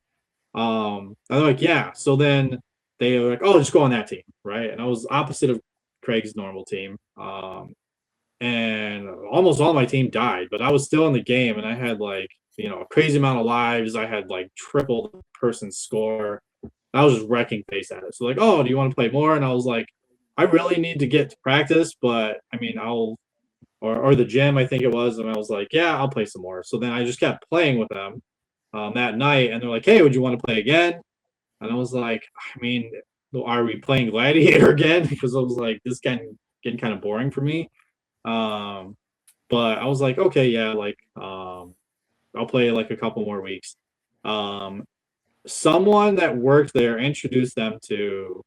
And they're like, yeah. So then they were like, oh, just go on that team, right? And I was opposite of Craig's normal team. And almost all my team died, but I was still in the game, and I had like a crazy amount of lives. I had like triple the person's score. I was just wrecking face at it. So like, oh, do you want to play more? And I was like, I really need to get to practice, but I mean, or the gym, I think it was. And I was like, yeah, I'll play some more. So then I just kept playing with them that night. And they're like, hey, would you want to play again? And I was like, I mean, are we playing Gladiator again? Because I was like, this getting kind of boring for me. But I was like, okay, yeah, like, I'll play like a couple more weeks. Someone that worked there introduced them to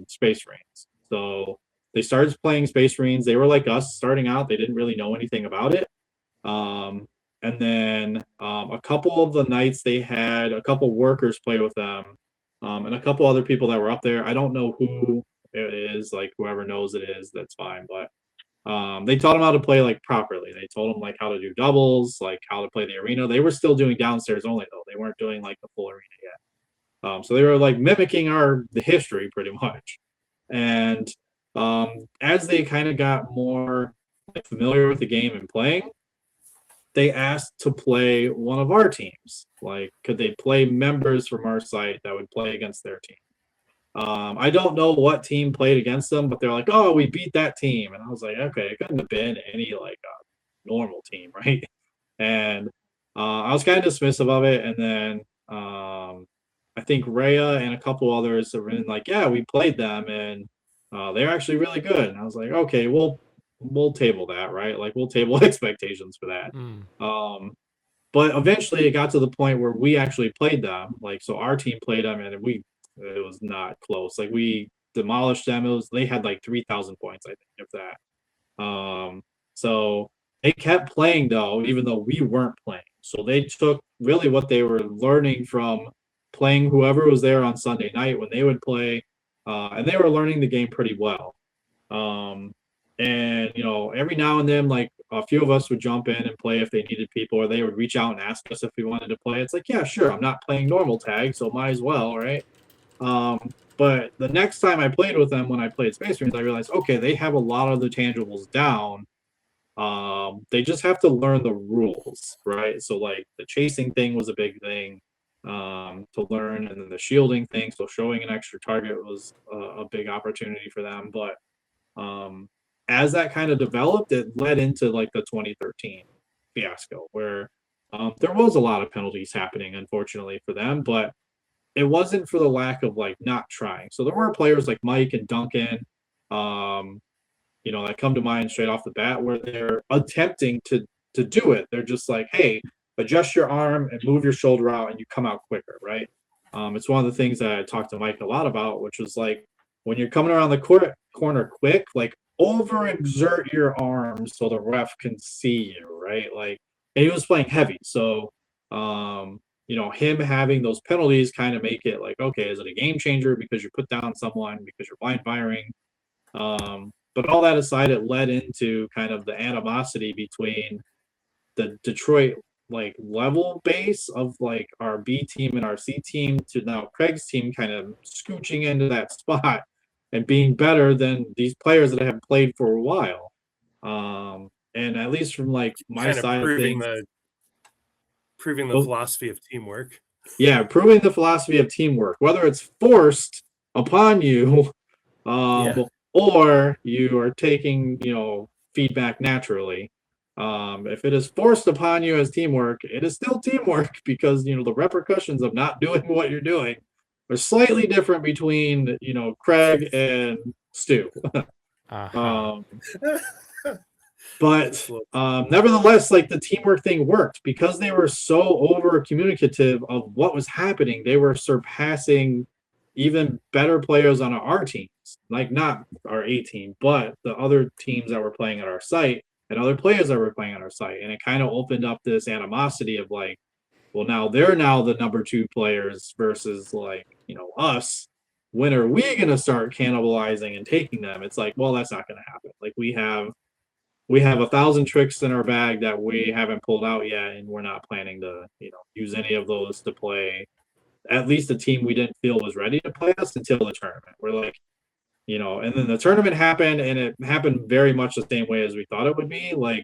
Space Marines. So they started playing Space Marines. They were like us starting out. They didn't really know anything about it. And then a couple of the nights they had a couple workers play with them, and a couple other people that were up there. I don't know who it is, like whoever knows it is, that's fine. But they taught them how to play like properly. They told them like how to do doubles, like how to play the arena. They were still doing downstairs only though. They weren't doing like the full arena yet. So they were like mimicking the history pretty much. And as they kind of got more like, familiar with the game and playing, they asked to play one of our teams. Like, could they play members from our site that would play against their team? I don't know what team played against them, but they're like, oh, we beat that team. And I was like, okay, it couldn't have been any like normal team, right? And I was kind of dismissive of it. And then I think Rhea and a couple others have been like, yeah, we played them and they're actually really good. And I was like, okay, we'll table that, right? Like we'll table expectations for that. But eventually it got to the point where we actually played them. Like, so our team played them and it was not close. Like we demolished them. They had like 3,000 points, I think, if that. So they kept playing though, even though we weren't playing. So they took really what they were learning from playing whoever was there on Sunday night when they would play, and they were learning the game pretty well. And every now and then, like a few of us would jump in and play if they needed people, or they would reach out and ask us if we wanted to play. It's like, yeah, sure, I'm not playing normal tag, so might as well, right? But the next time I played with them, when I played Space Marines, I realized, okay, they have a lot of the tangibles down. They just have to learn the rules, right? So like the chasing thing was a big thing to learn, and then the shielding thing, so showing an extra target was a big opportunity for them. But as that kind of developed, it led into like the 2013 fiasco, where there was a lot of penalties happening, unfortunately for them, but it wasn't for the lack of like not trying. So there were players like Mike and Duncan, that come to mind straight off the bat, where they're attempting to do it. They're just like, hey, adjust your arm and move your shoulder out, and you come out quicker, right? It's one of the things that I talked to Mike a lot about, which was like, when you're coming around the corner quick, like overexert your arms so the ref can see you, right? Like, and he was playing heavy, so him having those penalties kind of make it like, okay, is it a game changer because you put down someone because you're blind firing? But all that aside, it led into kind of the animosity between the Detroit like level base of like our B team and our C team to now Craig's team kind of scooching into that spot and being better than these players that have played for a while. And at least from like my kind of side of things, proving the philosophy of teamwork. Yeah, proving the philosophy of teamwork, whether it's forced upon you, or you are taking, feedback naturally. If it is forced upon you as teamwork, it is still teamwork, because, the repercussions of not doing what you're doing are slightly different between, Craig and Stu. But nevertheless, like the teamwork thing worked because they were so over communicative of what was happening. They were surpassing even better players on our teams, like not our A team, but the other teams that were playing at our site and other players that were playing on our site. And it kind of opened up this animosity of like, well, now they're now the number 2 players versus like, us. When are we going to start cannibalizing and taking them? It's like, well, that's not going to happen. Like we have 1,000 tricks in our bag that we haven't pulled out yet, and we're not planning to, use any of those to play at least a team we didn't feel was ready to play us until the tournament. We're like, and then the tournament happened, and it happened very much the same way as we thought it would be. Like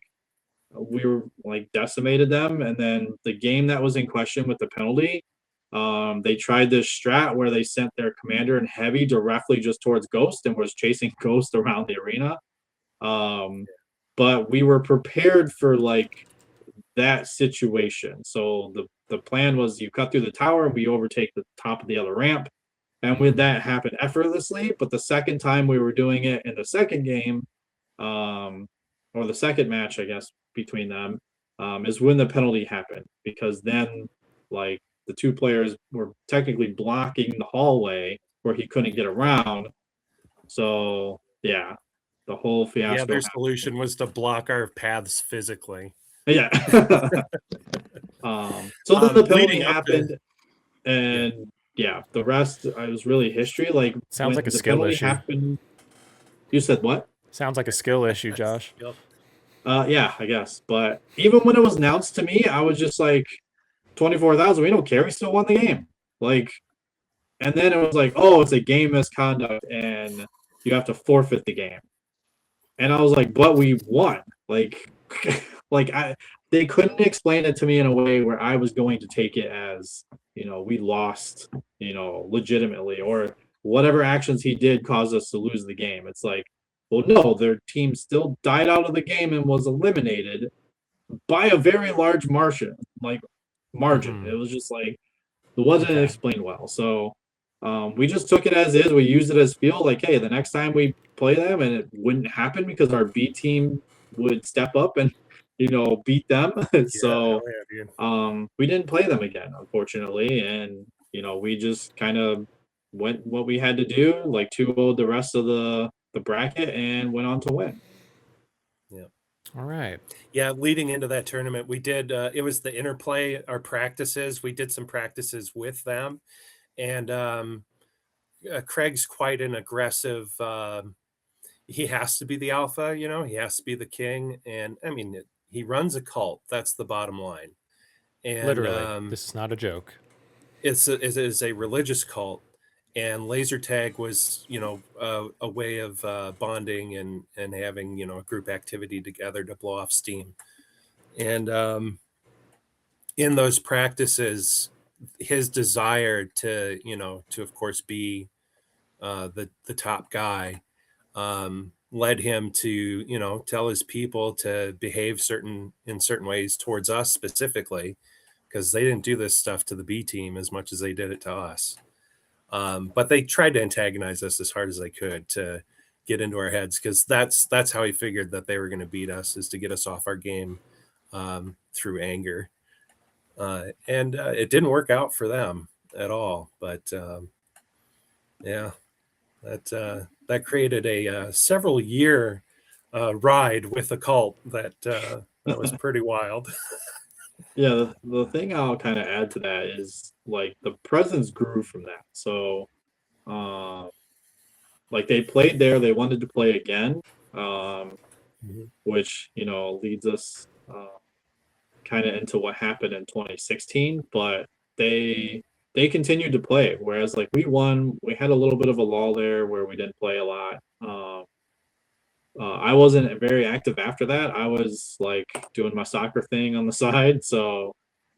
we were like decimated them, and then the game that was in question with the penalty, they tried this strat where they sent their commander in heavy directly just towards Ghost and was chasing Ghost around the arena. But we were prepared for like that situation. So the plan was you cut through the tower and we overtake the top of the other ramp. And with that happened effortlessly. But the second time we were doing it in the second game, or the second match, I guess, between them, is when the penalty happened. Because then like the 2 players were technically blocking the hallway where he couldn't get around. So yeah. The whole fiasco. Yeah, their solution was to block our paths physically. Yeah. So then the penalty happened, and the rest was really history. Like sounds like a skill issue. Happened, you said what? Sounds like a skill issue, Josh. Yeah, I guess. But even when it was announced to me, I was just like, 24,000. We don't care. We still won the game. Like, and then it was like, oh, it's a game misconduct, and you have to forfeit the game. And I was like, but we won. Like, they couldn't explain it to me in a way where I was going to take it as, we lost, legitimately, or whatever actions he did caused us to lose the game. It's like, well, no, their team still died out of the game and was eliminated by a very large margin. It was just like, it wasn't explained well. So we just took it as is. We used it as feel like, hey, the next time we play them, and it wouldn't happen because our B team would step up and beat them. So we didn't play them again, unfortunately, and we just kind of went what we had to do, like 2-0 the rest of the bracket, and went on to win. All right. Yeah, leading into that tournament, we did. It was the interplay, our practices. We did some practices with them, and Craig's quite an aggressive. He has to be the alpha, he has to be the king, and I mean, he runs a cult. That's the bottom line, and Literally, this is not a joke. it is a religious cult, and laser tag was a way of bonding and having a group activity together to blow off steam. And in those practices, his desire to of course be the top guy led him to tell his people to behave in certain ways towards us specifically, because they didn't do this stuff to the B team as much as they did it to us. But they tried to antagonize us as hard as they could to get into our heads, because that's how he figured that they were going to beat us, is to get us off our game through anger. And it didn't work out for them at all. But yeah, that created a several year ride with a cult that was pretty wild. Yeah, the thing I'll kind of add to that is like the presence grew from that. So, like they played there, they wanted to play again, which leads us kind of into what happened in 2016. But they continued to play, whereas like we won, we had a little bit of a lull there where we didn't play a lot. I wasn't very active after that. I was like doing my soccer thing on the side. So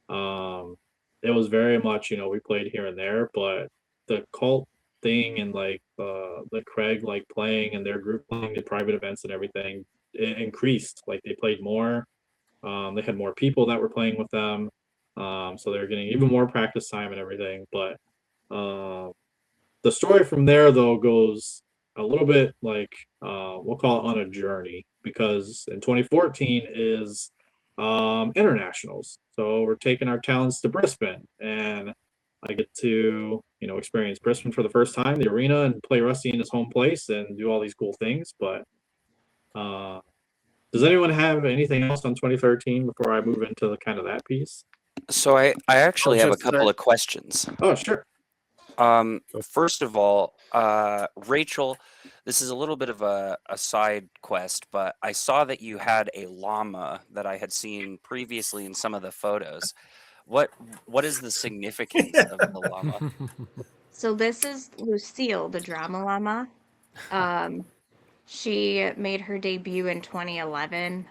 it was very much, we played here and there, but the cult thing and like the Craig like playing and their group playing the private events and everything, it increased. Like they played more. They had more people that were playing with them. So they were getting even more practice time and everything. But the story from there though goes a little bit like we'll call it on a journey, because in 2014 is internationals. So we're taking our talents to Brisbane, and I get to experience Brisbane for the first time, the arena, and play Rusty in his home place and do all these cool things. But does anyone have anything else on 2013 before I move into the kind of that piece? So I actually have a just couple of questions. Oh, sure. First of all, Rachel, this is a little bit of a side quest, but I saw that you had a llama that I had seen previously in some of the photos. What is the significance of the llama? So this is Lucille, the drama llama. She made her debut in 2011.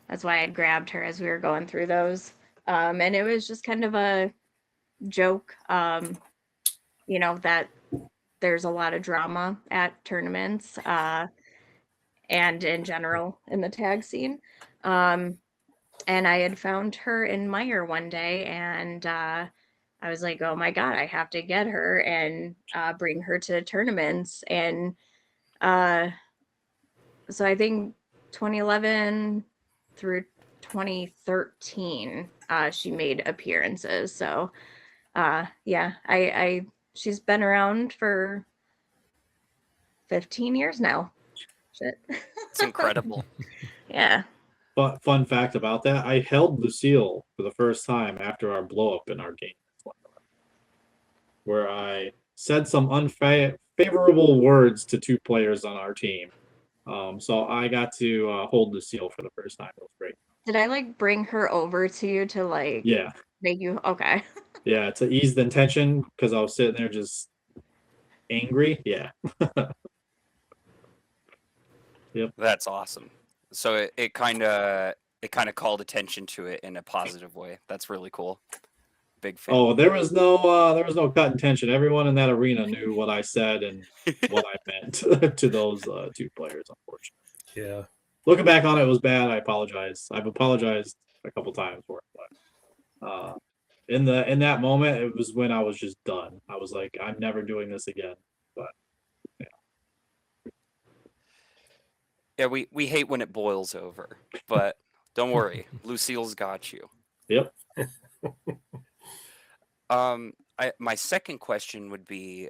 That's why I grabbed her as we were going through those. And it was just kind of a joke, that there's a lot of drama at tournaments and in general in the tag scene. And I had found her in Meyer one day, and I was like, oh my God, I have to get her and bring her to tournaments. And so I think 2011 through 2013, she made appearances. So yeah, she's been around for 15 years now. Shit. It's incredible. Yeah. But fun fact about that, I held Lucille for the first time after our blow up in our game, where I said some unfavorable words to two players on our team. So I got to hold Lucille for the first time. It was great. Did I like bring her over to you to like Yeah. make you okay? Yeah, to ease the tension, because I was sitting there just angry. Yeah. Yep. That's awesome. So it kind of called attention to it in a positive way. That's really cool. Big fan. Oh, there was no cut in tension. Everyone in that arena knew what I said and what I meant to those two players, unfortunately. Yeah. Looking back on it, it was bad. I apologize. I've apologized a couple times for it, but in that moment, it was when I was just done. I was like, I'm never doing this again. But yeah, we hate when it boils over, but don't worry, Lucille's got you. Yep. My second question would be,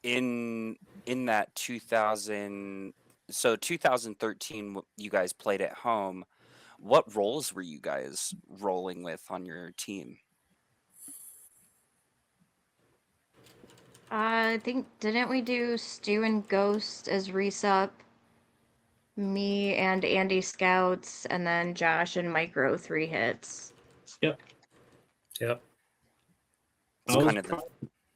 in that 2000, So 2013, you guys played at home. What roles were you guys rolling with on your team? I think, didn't we do Stu and Ghost as Resup? Me and Andy Scouts, and then Josh and Micro 3 hits. Yep. Yep. I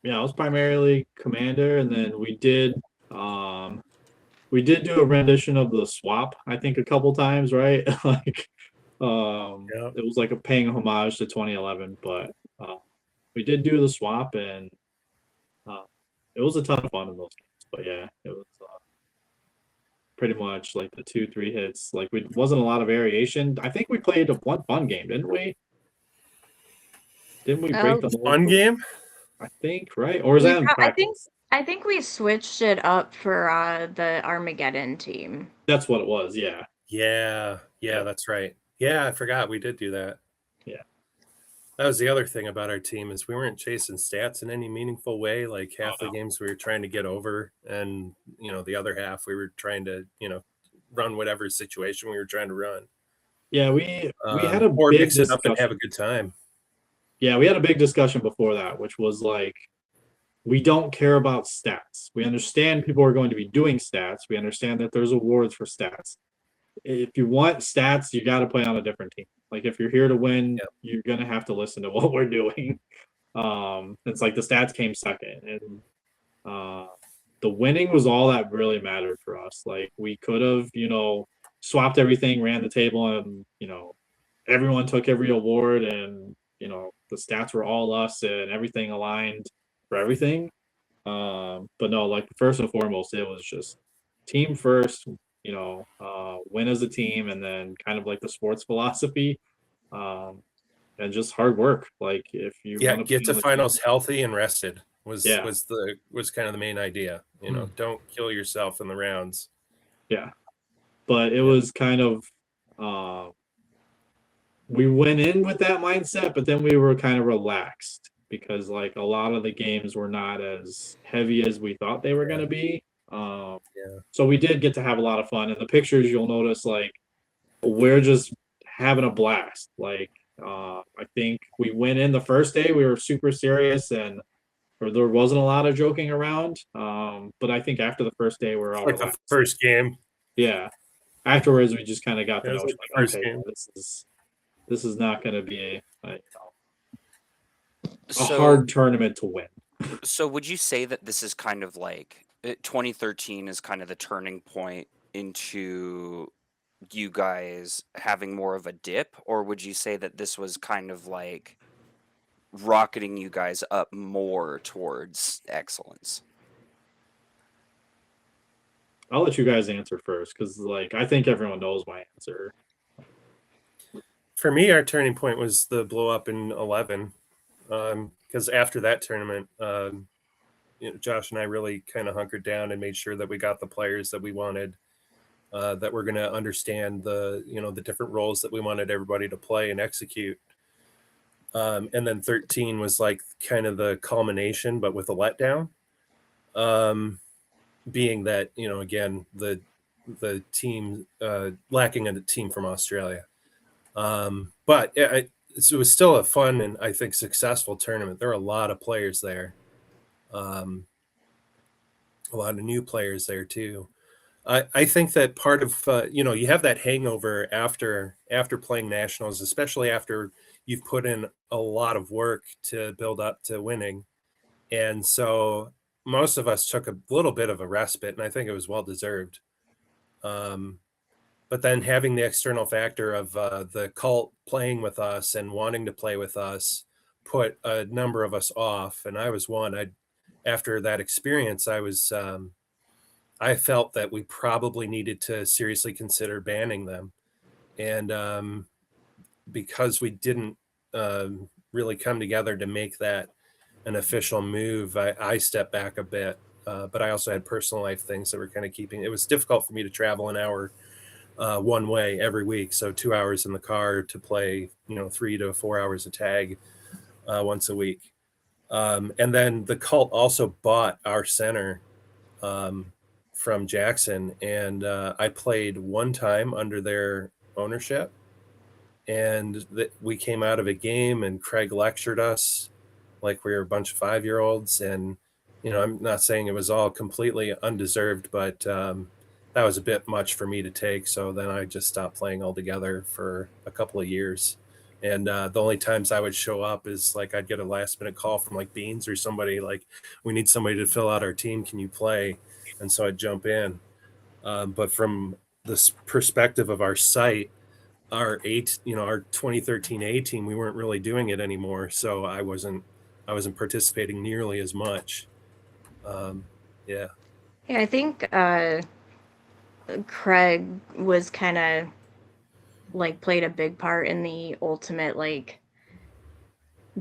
was primarily commander, and then we did do a rendition of the swap, I think, a couple times, right? Like Yep. it was like a paying homage to 2011, but we did do the swap, and it was a ton of fun in those games. But yeah, it was pretty much like the 2-3 hits. Like, we wasn't a lot of variation. I think we played one fun game, didn't we? Didn't we break the mold? Fun game? I think, right? Or is that in practice? I think we switched it up for the Armageddon team. That's what it was, yeah. Yeah, that's right. Yeah, I forgot we did do that. Yeah. That was the other thing about our team, is we weren't chasing stats in any meaningful way. Like, half the games we were trying to get over, and the other half we were trying to run whatever situation we were trying to run. Yeah, we had a or big mix it discussion. up and have a good time. Yeah, we had a big discussion before that, which was like, we don't care about stats. We understand people are going to be doing stats. We understand that there's awards for stats. If you want stats, you got to play on a different team. Like, if you're here to win, you're going to have to listen to what we're doing. It's like the stats came second, and the winning was all that really mattered for us. Like, we could have, swapped everything, ran the table, and, everyone took every award, and, the stats were all us, and everything aligned for everything. But no, like, first and foremost, it was just team first, win as a team, and then kind of like the sports philosophy, and just hard work. Like, if you want get to finals healthy and rested was kind of the main idea. Don't kill yourself in the rounds. Yeah, but it was kind of we went in with that mindset, but then we were kind of relaxed because, like, a lot of the games were not as heavy as we thought they were going to be. So we did get to have a lot of fun. In the pictures, you'll notice, like, we're just having a blast. Like, I think we went in the first day, we were super serious, and there wasn't a lot of joking around. But I think after the first day, we're all like relaxed. The first game. Yeah. Afterwards, we just kind of got the notion, like, okay, game. this is not going to be a hard tournament to win. So would you say that this is kind of like 2013 is kind of the turning point into you guys having more of a dip, or would you say that this was kind of like rocketing you guys up more towards excellence? I'll let you guys answer first, because, like, I think everyone knows my answer. For me, our turning point was the blow up in 11, because after that tournament, Josh and I really kind of hunkered down and made sure that we got the players that we wanted, that were going to understand the different roles that we wanted everybody to play and execute. And then 13 was like kind of the culmination, but with a letdown, being that, again, the team lacking a team from Australia. But it was still a fun and, I think, successful tournament. There are a lot of players there. A lot of new players there too. I think that part of, you have that hangover after playing nationals, especially after you've put in a lot of work to build up to winning. And so most of us took a little bit of a respite, and I think it was well-deserved. But then having the external factor of the cult playing with us and wanting to play with us put a number of us off, and I was one. After that experience, I felt that we probably needed to seriously consider banning them. And because we didn't really come together to make that an official move, I stepped back a bit. But I also had personal life things that were kind of keeping. It was difficult for me to travel an hour one way every week, so 2 hours in the car to play 3 to 4 hours of tag once a week. And then the cult also bought our center from Jackson, and I played one time under their ownership, and we came out of a game, and Craig lectured us like we were a bunch of 5-year-olds, and I'm not saying it was all completely undeserved, but that was a bit much for me to take. So then I just stopped playing altogether for a couple of years. And the only times I would show up is like I'd get a last minute call from like Beans or somebody like, we need somebody to fill out our team. Can you play? And so I'd jump in. But from the perspective of our site, our 2013 A team, we weren't really doing it anymore. So I wasn't participating nearly as much. Yeah. Yeah, I think Craig was kind of like played a big part in the ultimate like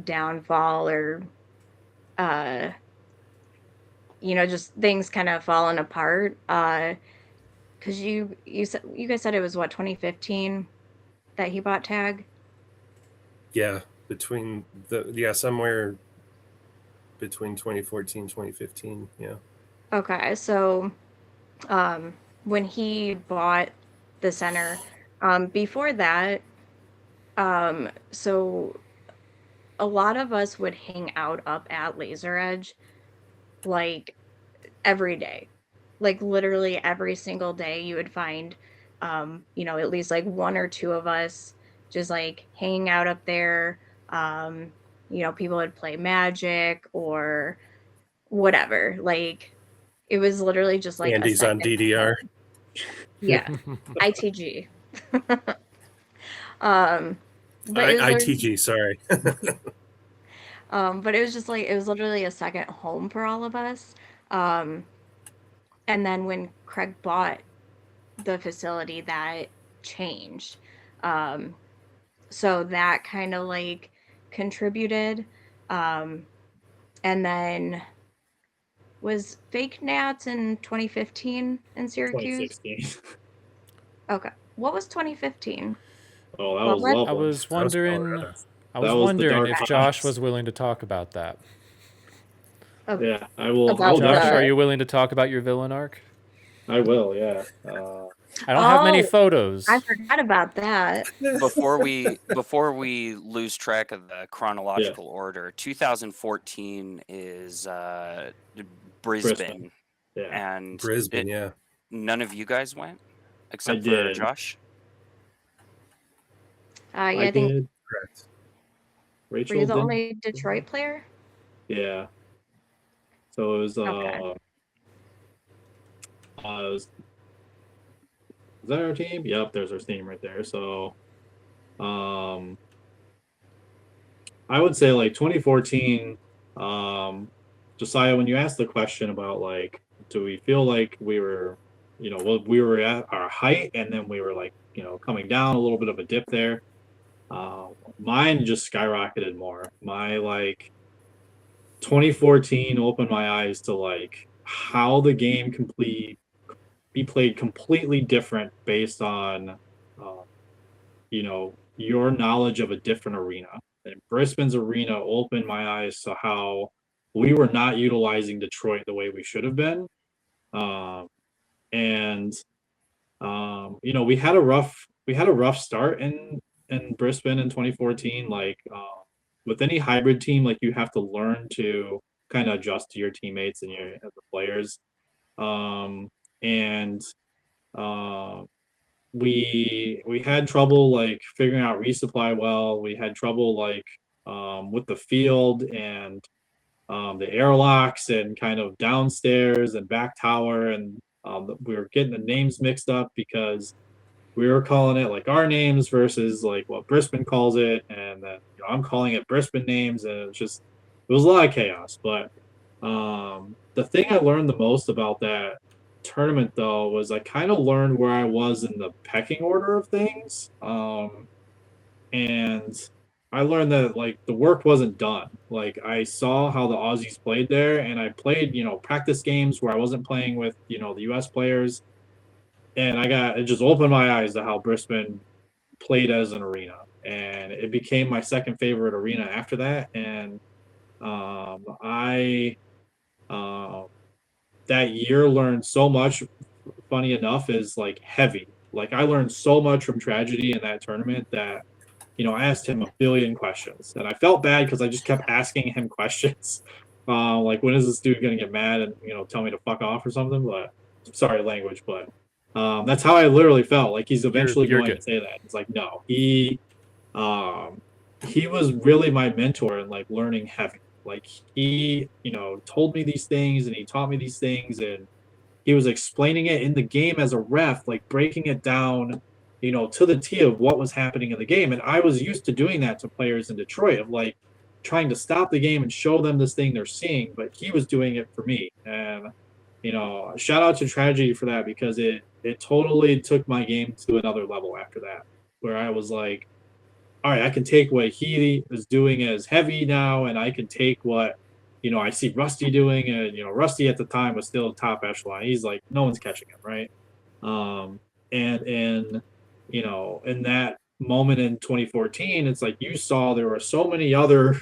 downfall, or just things kind of falling apart. Because you guys said it was what, 2015 that he bought Tag? Yeah, somewhere between 2014 2015. Yeah. Okay, so when he bought the center, before that, so a lot of us would hang out up at Laser Edge like every day. Like literally every single day you would find at least like one or two of us just like hanging out up there. People would play Magic or whatever. Like it was literally just like Andy's a on second DDR. home. Yeah. ITG. But it was ITG, sorry. but it was just like, it was literally a second home for all of us. And then when Craig bought the facility, that changed. So that kind of like contributed. And then was Fake Nats in 2015 in Syracuse? 2016. Okay. What was 2015? Oh, that was Loveland? Loveland. I was wondering. I was That was the wondering dark if Josh times. was willing to talk about that. Okay. Yeah, I will. About I'll Josh, definitely- are you willing to talk about your villain arc? I will. Yeah. I don't have many Oh, photos. I forgot about that. Before we lose track of the chronological order, 2014 is Brisbane. Yeah. And Brisbane, yeah. none of you guys went except I for did. Josh. Yeah, I I think did. Correct. Rachel were you the did. only Detroit player? Yeah. So it was. Okay. Is that our team? Yep, there's our team right there. So, I would say like 2014. Josiah, when you asked the question about like, do we feel like we were, we were at our height and then we were like, coming down, a little bit of a dip there. Mine just skyrocketed more. My like 2014 opened my eyes to like how the game be played completely different based on your knowledge of a different arena. And Brisbane's arena opened my eyes to how we were not utilizing Detroit the way we should have been. We had a rough start in Brisbane in 2014. Like with any hybrid team, like you have to learn to kind of adjust to your teammates and the players. We had trouble like figuring out resupply well. We had trouble like with the field and the airlocks and kind of downstairs and back tower, and we were getting the names mixed up because we were calling it like our names versus like what Brisbane calls it, and then I'm calling it Brisbane names, and it was a lot of chaos. But the thing I learned the most about that tournament though was I kind of learned where I was in the pecking order of things, and I learned that like the work wasn't done. Like I saw how the Aussies played there, and I played practice games where I wasn't playing with the US players, and it just opened my eyes to how Brisbane played as an arena, and it became my second favorite arena after that. And that year learned so much. Funny enough, is like heavy. Like I learned so much from tragedy in that tournament that, I asked him a billion questions, and I felt bad because I just kept asking him questions. Like, when is this dude gonna get mad and tell me to fuck off or something? But sorry, language, but that's how I literally felt. Like he's eventually You're going good. to say that. It's like no, he was really my mentor in like learning heavy. Like he, told me these things and he taught me these things, and he was explaining it in the game as a ref, like breaking it down, to the T of what was happening in the game. And I was used to doing that to players in Detroit, of like trying to stop the game and show them this thing they're seeing. But he was doing it for me. And, shout out to Tragedy for that, because it totally took my game to another level after that, where I was like, all right, I can take what he is doing as heavy now, and I can take what I see Rusty doing, and Rusty at the time was still top echelon. He's like, no one's catching him, right? And in that moment in 2014, it's like you saw there were so many other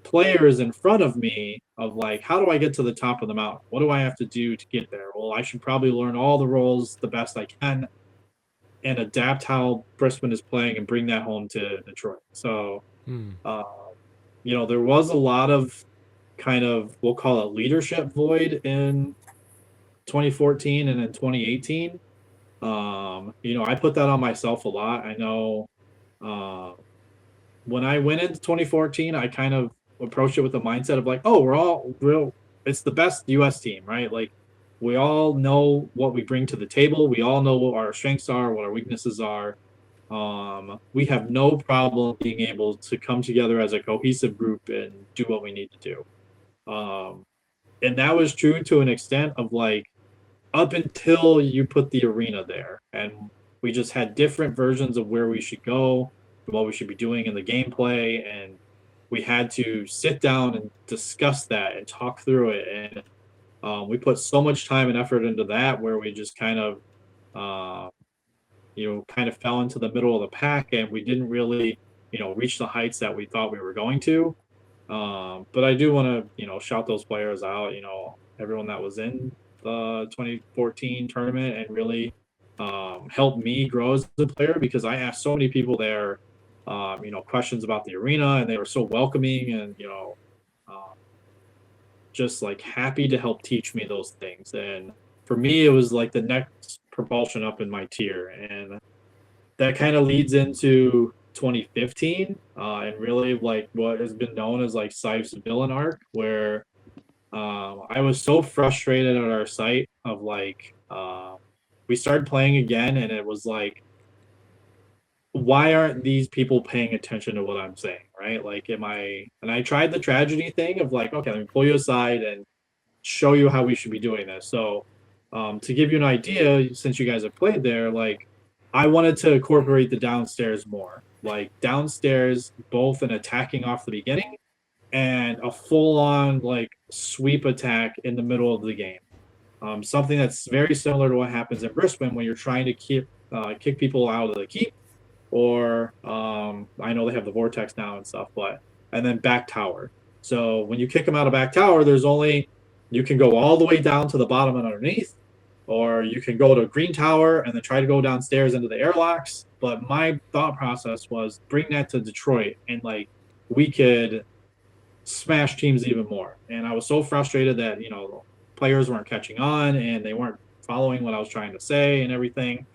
players in front of me of like, how do I get to the top of the mountain? What do I have to do to get there? Well, I should probably learn all the roles the best I can and adapt how Brisbane is playing and bring that home to Detroit. So, there was a lot of kind of, we'll call it leadership void in 2014 and in 2018. I put that on myself a lot. I know when I went into 2014, I kind of approached it with the mindset of like, oh, we're all real. It's the best US team, right? Like we all know what we bring to the table. We all know what our strengths are, what our weaknesses are. We have no problem being able to come together as a cohesive group and do what we need to do. And that was true to an extent of like up until you put the arena there, and we just had different versions of where we should go, what we should be doing in the gameplay, and we had to sit down and discuss that and talk through it. And we put so much time and effort into that, where we just kind of fell into the middle of the pack, and we didn't really reach the heights that we thought we were going to. But I do want to, shout those players out, everyone that was in the 2014 tournament and really helped me grow as a player, because I asked so many people there, questions about the arena, and they were so welcoming and, just like happy to help teach me those things. And for me, it was like the next propulsion up in my tier. And that kind of leads into 2015 and really like what has been known as like SCYTHE's villain arc, where I was so frustrated at our site of like we started playing again, and it was like, why aren't these people paying attention to what I'm saying, right? Like, and I tried the tragedy thing of like, okay, let me pull you aside and show you how we should be doing this. So to give you an idea, since you guys have played there, like I wanted to incorporate the downstairs more, like downstairs, both an attacking off the beginning and a full-on like sweep attack in the middle of the game. Something that's very similar to what happens in Brisbane when you're trying to kick people out of the keep, or I know they have the vortex now and stuff, and then back tower. So when you kick them out of back tower, you can go all the way down to the bottom and underneath, or you can go to green tower and then try to go downstairs into the airlocks. But my thought process was bring that to Detroit, and like we could smash teams even more. And I was so frustrated that players weren't catching on and they weren't following what I was trying to say and everything.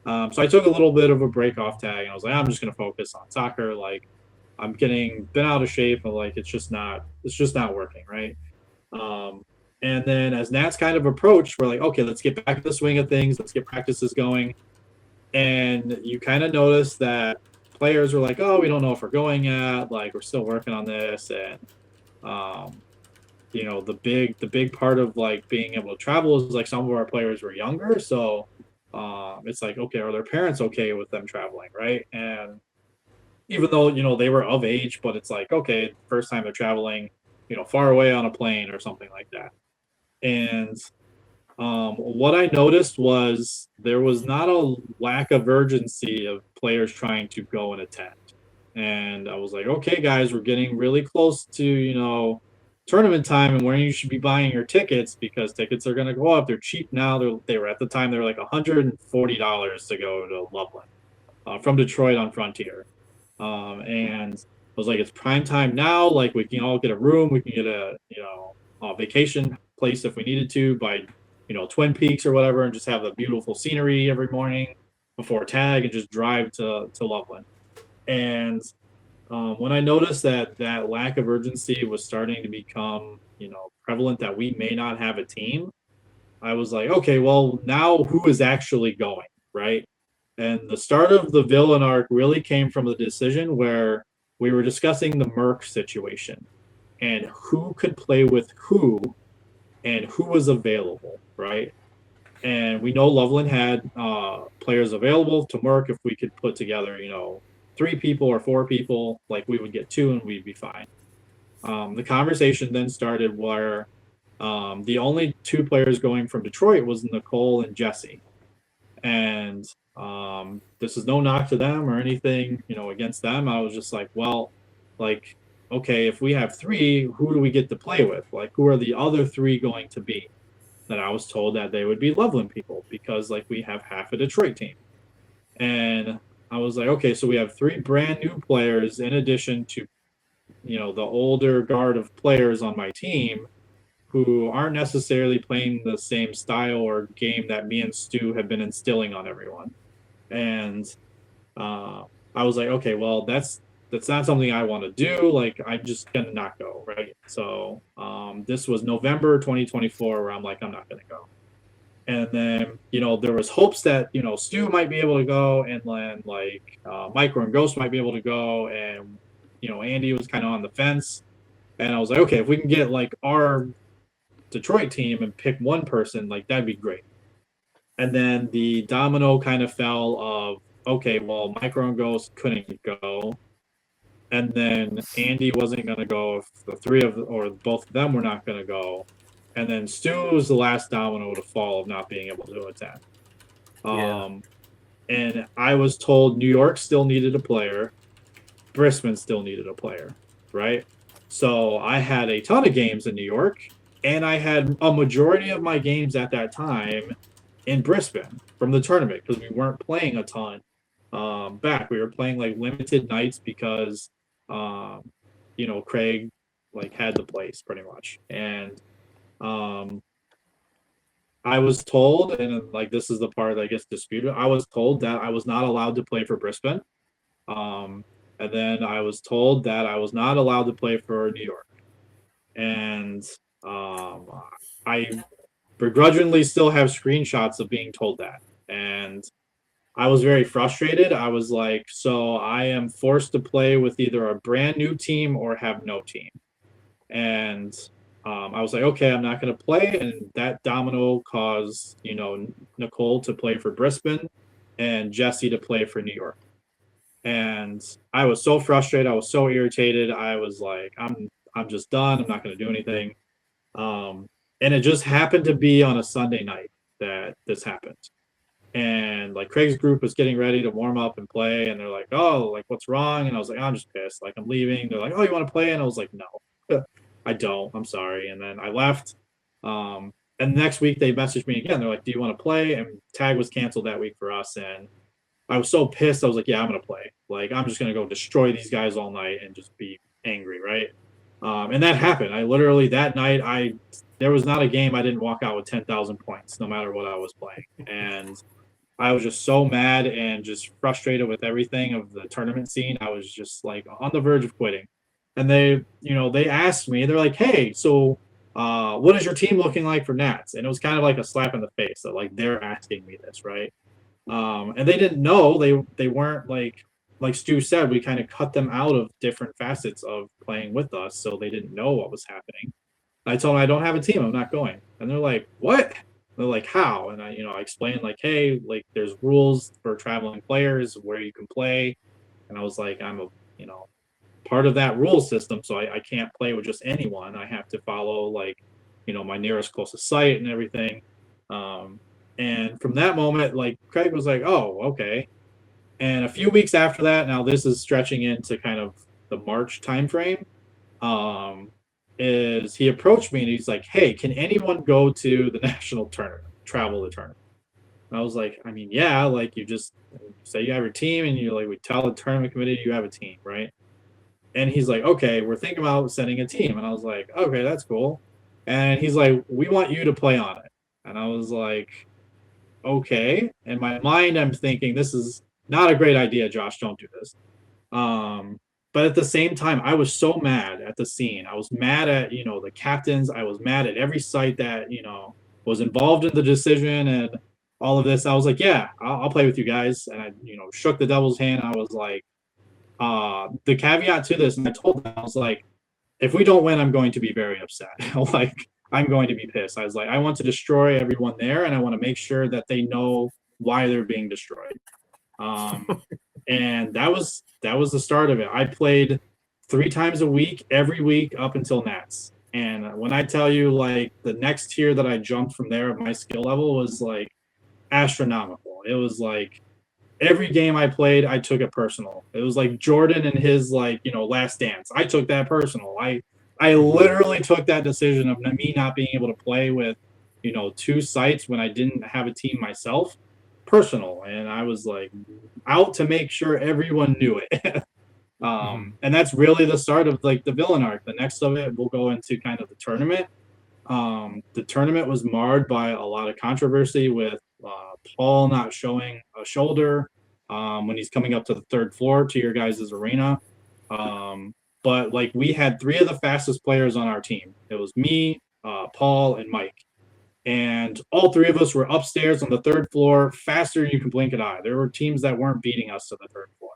So I took a little bit of a break off tag, and I was like, I'm just going to focus on soccer. Like I'm been out of shape, and like it's just not working, right? And then as Nats kind of approached, we're like, okay, let's get back to the swing of things. Let's get practices going. And you kind of notice that players were like, oh, we don't know if we're going yet. Like we're still working on this. And the big part of like being able to travel is like some of our players were younger, so it's like, okay, are their parents okay with them traveling, right? And even though they were of age, but it's like, okay, first time they're traveling far away on a plane or something like that. And what I noticed was there was not a lack of urgency of players trying to go and attend. And I was like, okay, guys, we're getting really close to tournament time and when you should be buying your tickets, because tickets are going to go up. They're cheap now. They were at the time, they were like $140 to go to Loveland from Detroit on Frontier. And I was like, it's prime time now. Like, we can all get a room. We can get a vacation place if we needed to by Twin Peaks or whatever, and just have the beautiful scenery every morning before tag and just drive to Loveland. And when I noticed that lack of urgency was starting to become prevalent, that we may not have a team, I was like, okay, well, now who is actually going, right? And the start of the villain arc really came from the decision where we were discussing the Merc situation and who could play with who and who was available, right? And we know Loveland had players available to Merc. If we could put together, 3 people or 4 people, like, we would get 2 and we'd be fine. The conversation then started where the only 2 players going from Detroit was Nicole and Jesse. And this is no knock to them or anything, against them. I was just like, well, like, okay, if we have 3, who do we get to play with? Like, who are the other 3 going to be? That I was told that they would be Loveland people, because like we have half a Detroit team. And I was like, okay, so we have 3 brand new players in addition to, the older guard of players on my team who aren't necessarily playing the same style or game that me and Stu have been instilling on everyone. And I was like, okay, well, that's not something I want to do. Like, I'm just gonna not go, right? So this was November 2024 where I'm like, I'm not gonna go. And then there was hopes that Stu might be able to go, and then like Micro and Ghost might be able to go, and Andy was kind of on the fence. And I was like, okay, if we can get like our Detroit team and pick one person, like, that'd be great. And then the domino kind of fell of, okay, well, Micro and Ghost couldn't go. And then Andy wasn't going to go if the 3 of or both of them were not going to go. And then Stu was the last domino to fall of not being able to attend. And I was told New York still needed a player. Brisbane still needed a player, right? So I had a ton of games in New York, and I had a majority of my games at that time in Brisbane from the tournament, because we weren't playing a ton back. We were playing like limited nights because Craig like had the place pretty much. And I was told, and like this is the part that gets disputed, I was told that I was not allowed to play for Brisbane. And then I was told that I was not allowed to play for New York. And I begrudgingly still have screenshots of being told that. And I was very frustrated. I was like, so I am forced to play with either a brand new team or have no team. And I was like, okay, I'm not going to play. And that domino caused, Nicole to play for Brisbane and Jesse to play for New York. And I was so frustrated. I was so irritated. I was like, I'm just done. I'm not going to do anything. And it just happened to be on a Sunday night that this happened. And like Craig's group was getting ready to warm up and play, and they're like, oh, like, what's wrong? And I was like, I'm just pissed. Like, I'm leaving. They're like, oh, you want to play? And I was like, no, I don't. I'm sorry. And then I left. And the next week they messaged me again. They're like, do you want to play? And tag was canceled that week for us. And I was so pissed. I was like, yeah, I'm going to play. Like, I'm just going to go destroy these guys all night and just be angry, right? And that happened. I literally, that night, there was not a game I didn't walk out with 10,000 points, no matter what I was playing. And I was just so mad and just frustrated with everything of the tournament scene. I was just like on the verge of quitting. And they asked me, they're like, hey, so what is your team looking like for Nats? And it was kind of like a slap in the face that like they're asking me this, right? And they didn't know. They weren't like Stu said, we kind of cut them out of different facets of playing with us, so they didn't know what was happening. I told them I don't have a team, I'm not going. And they're like, what? They're like, how? And I explained like, hey, like there's rules for traveling players where you can play. And I was like, I'm a part of that rule system, so I can't play with just anyone. I have to follow like my nearest closest site and everything. And from that moment, like Craig was like, oh, okay. And a few weeks after that, now this is stretching into kind of the March timeframe. is he approached me and he's like, hey, can anyone go to the national tournament, travel the tournament? And I was like, I mean, yeah, like you just say you have your team and you like, we tell the tournament committee you have a team, right? And he's like, okay, we're thinking about sending a team. And I was like, okay, that's cool. And he's like, we want you to play on it. And I was like, okay. In my mind, I'm thinking, this is not a great idea, Josh, don't do this. But at the same time, I was so mad at the scene. I was mad at, you know, the captains. I was mad at every site that, you know, was involved in the decision and all of this. I was like, yeah, I'll play with you guys. And I, you know, shook the devil's hand. I was like, the caveat to this, and I told them, I was like, if we don't win, I'm going to be very upset. Like, I'm going to be pissed. I was like, I want to destroy everyone there, and I want to make sure that they know why they're being destroyed. And that was the start of it. I played 3 times a week, every week up until Nats. And when I tell you, like, the next tier that I jumped from there, my skill level was like astronomical. It was like every game I played, I took it personal. It was like Jordan and his, like, you know, last dance. I took that personal. I literally took that decision of me not being able to play with, you know, 2 sites when I didn't have a team myself personal. And I was like out to make sure everyone knew it. And that's really the start of like the villain arc. The next of it, we'll go into kind of the tournament. The tournament was marred by a lot of controversy with Paul not showing a shoulder when he's coming up to the 3rd floor to your guys' arena. But like we had 3 of the fastest players on our team. It was me, Paul, and Mike. And all 3 of us were upstairs on the 3rd floor faster than you can blink an eye. There were teams that weren't beating us to the 3rd floor.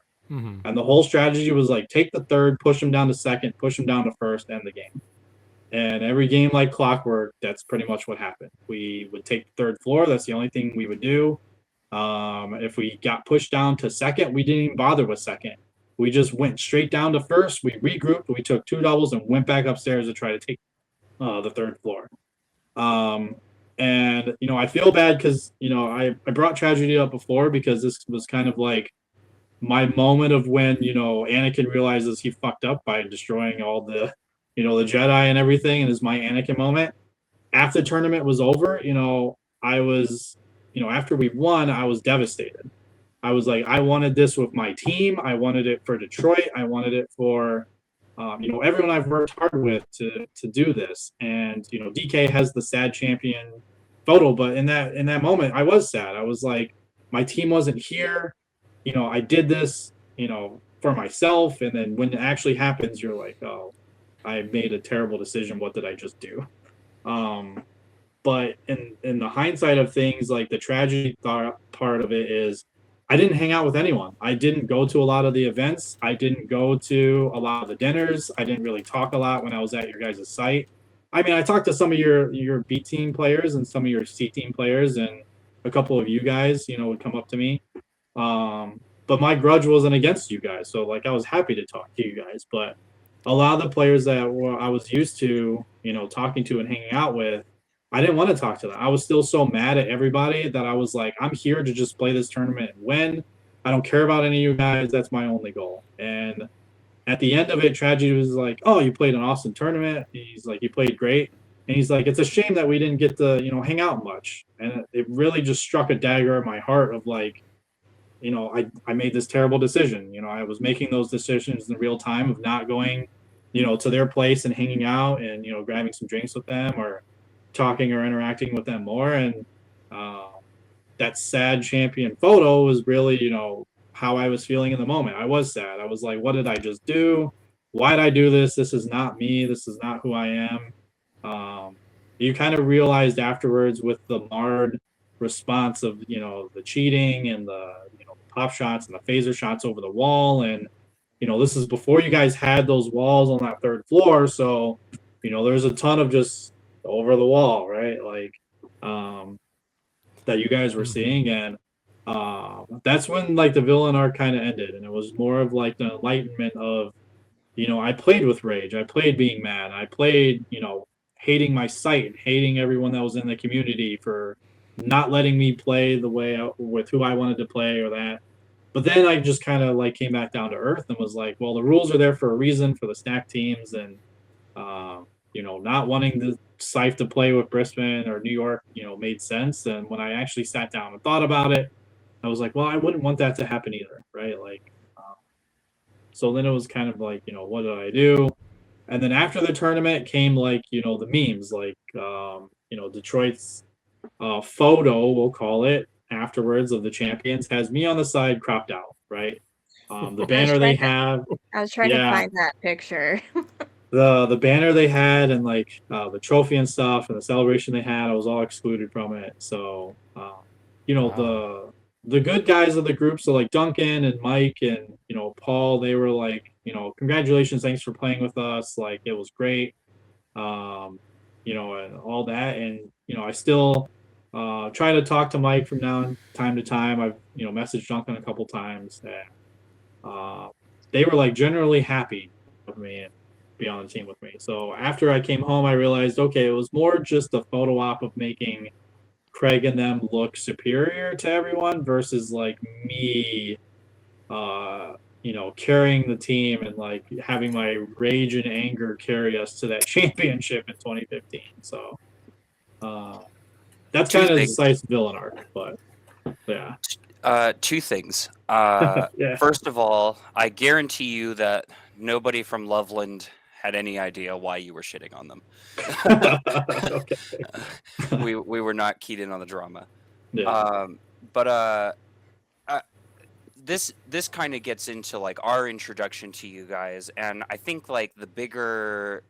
And the whole strategy was like, take the 3rd, push them down to 2nd, push them down to 1st, end the game. And every game like clockwork, that's pretty much what happened. We would take the 3rd floor. That's the only thing we would do. If we got pushed down to 2nd, we didn't even bother with 2nd. We just went straight down to 1st. We regrouped. We took 2 doubles and went back upstairs to try to take the 3rd floor. And, you know, I feel bad because, you know, I brought tragedy up before because this was kind of like my moment of when, you know, Anakin realizes he fucked up by destroying all the, you know, the Jedi and everything, and is my Anakin moment. After the tournament was over, you know, I was, you know, after we won, I was devastated. I was like, I wanted this with my team. I wanted it for Detroit. I wanted it for, you know, everyone I've worked hard with to do this. And, you know, DK has the sad champion photo, but in that moment, I was sad. I was like, my team wasn't here. You know, I did this, you know, for myself. And then when it actually happens, you're like, oh, I made a terrible decision. What did I just do? But in the hindsight of things, like the tragedy part of it is I didn't hang out with anyone. I didn't go to a lot of the events. I didn't go to a lot of the dinners. I didn't really talk a lot when I was at your guys' site. I mean, I talked to some of your B team players and some of your C team players, and a couple of you guys, you know, would come up to me. But my grudge wasn't against you guys. So like I was happy to talk to you guys, but a lot of the players that I was used to, you know, talking to and hanging out with, I didn't want to talk to them. I was still so mad at everybody that I was like, I'm here to just play this tournament and win. I don't care about any of you guys. That's my only goal. And at the end of it, Tragedy was like, oh, you played an awesome tournament. He's like, you played great. And he's like, it's a shame that we didn't get to, you know, hang out much. And it really just struck a dagger in my heart of like, you know, I made this terrible decision. You know, I was making those decisions in real time of not going, you know, to their place and hanging out and, you know, grabbing some drinks with them or talking or interacting with them more. And that sad champion photo was really, you know, how I was feeling in the moment. I was sad. I was like, what did I just do? Why did I do this? This is not me. This is not who I am. You kind of realized afterwards with the marred response of, you know, the cheating and the, you know, pop shots and the phaser shots over the wall. And, you know, this is before you guys had those walls on that 3rd floor. So, you know, there's a ton of just over the wall, right? Like, that you guys were seeing. And that's when like the villain arc kind of ended. And it was more of like the enlightenment of, you know, I played with rage. I played being mad. I played, you know, hating my site, hating everyone that was in the community for not letting me play the way with who I wanted to play or that. But then I just kind of like came back down to earth and was like, well, the rules are there for a reason for the stack teams. And not wanting the SCYTHE to play with Brisbane or New York, made sense. And when I actually sat down and thought about it, I was like, well, I wouldn't want that to happen either, right? Like, so then it was kind of like, what did I do? And then after the tournament came like, the memes, like, Detroit's photo, we'll call it, afterwards of the champions has me on the side cropped out, right? The banner they have. I was trying to find that picture. The banner they had and like the trophy and stuff and the celebration they had, I was all excluded from it. So, wow. The good guys of the group, so like Duncan and Mike and Paul, they were like, congratulations, thanks for playing with us, like it was great, and all that. And I still try to talk to Mike from time to time. I've messaged Duncan a couple times, and they were like generally happy with me and be on the team with me. So after I came home, I realized, okay, it was more just a photo op of making Craig and them look superior to everyone versus like me, carrying the team and like having my rage and anger carry us to that championship in 2015. So that's kind of the SCYTHE villain arc, but yeah. Two things. Yeah. First of all, I guarantee you that nobody from Loveland had any idea why you were shitting on them. Okay. We were not keyed in on the drama. Yeah. But this kind of gets into like our introduction to you guys, and I think like the bigger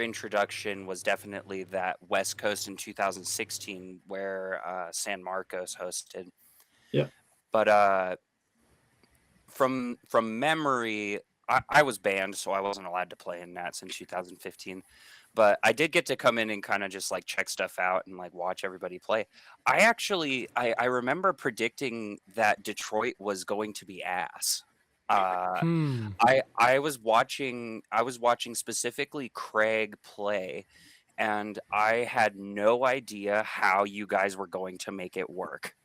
introduction was definitely that West Coast in 2016 where San Marcos hosted. Yeah. But from memory, I was banned, so I wasn't allowed to play in Nats in 2015. But I did get to come in and kind of just like check stuff out and like watch everybody play. I remember predicting that Detroit was going to be ass. I was watching specifically Craig play, and I had no idea how you guys were going to make it work.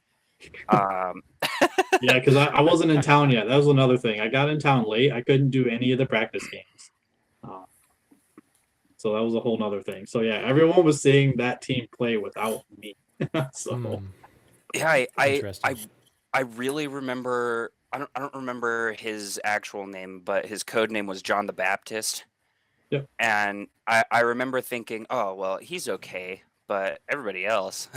Yeah, because I wasn't in town yet. That was another thing. I got in town late. I couldn't do any of the practice games. So that was a whole nother thing. So yeah, everyone was seeing that team play without me. So yeah, I really remember. I don't remember his actual name, but his code name was John the Baptist. Yep. And I remember thinking, oh well, he's okay, but everybody else.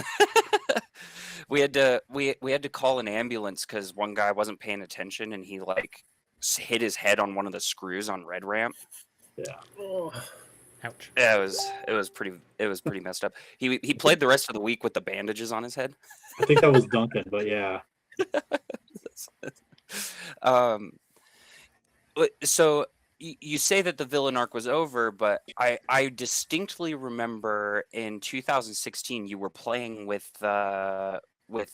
We had to call an ambulance because one guy wasn't paying attention and he like hit his head on one of the screws on Red Ramp. Yeah. Oh. Ouch. Yeah, it was pretty messed up. He played the rest of the week with the bandages on his head. I think that was Duncan, but yeah. So you say that the villain arc was over, but I distinctly remember in 2016 you were playing with the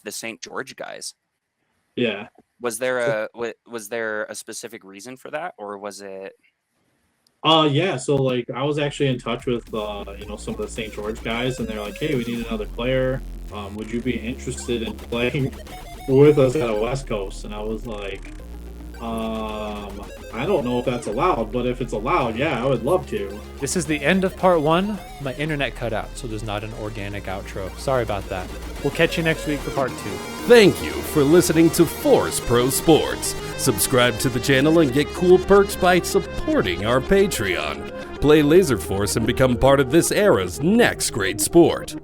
St. George guys. Yeah. Was there a specific reason for that, or was it? Yeah. So like I was actually in touch with some of the St. George guys, and they're like, hey, we need another player. Would you be interested in playing with us at a West Coast? And I was like, I don't know if that's allowed, but if it's allowed, yeah, I would love to. This is the end of part 1. My internet cut out, so there's not an organic outro. Sorry about that. We'll catch you next week for part 2. Thank you for listening to Force Pro Sports. Subscribe to the channel and get cool perks by supporting our Patreon. Play Laserforce and become part of this era's next great sport.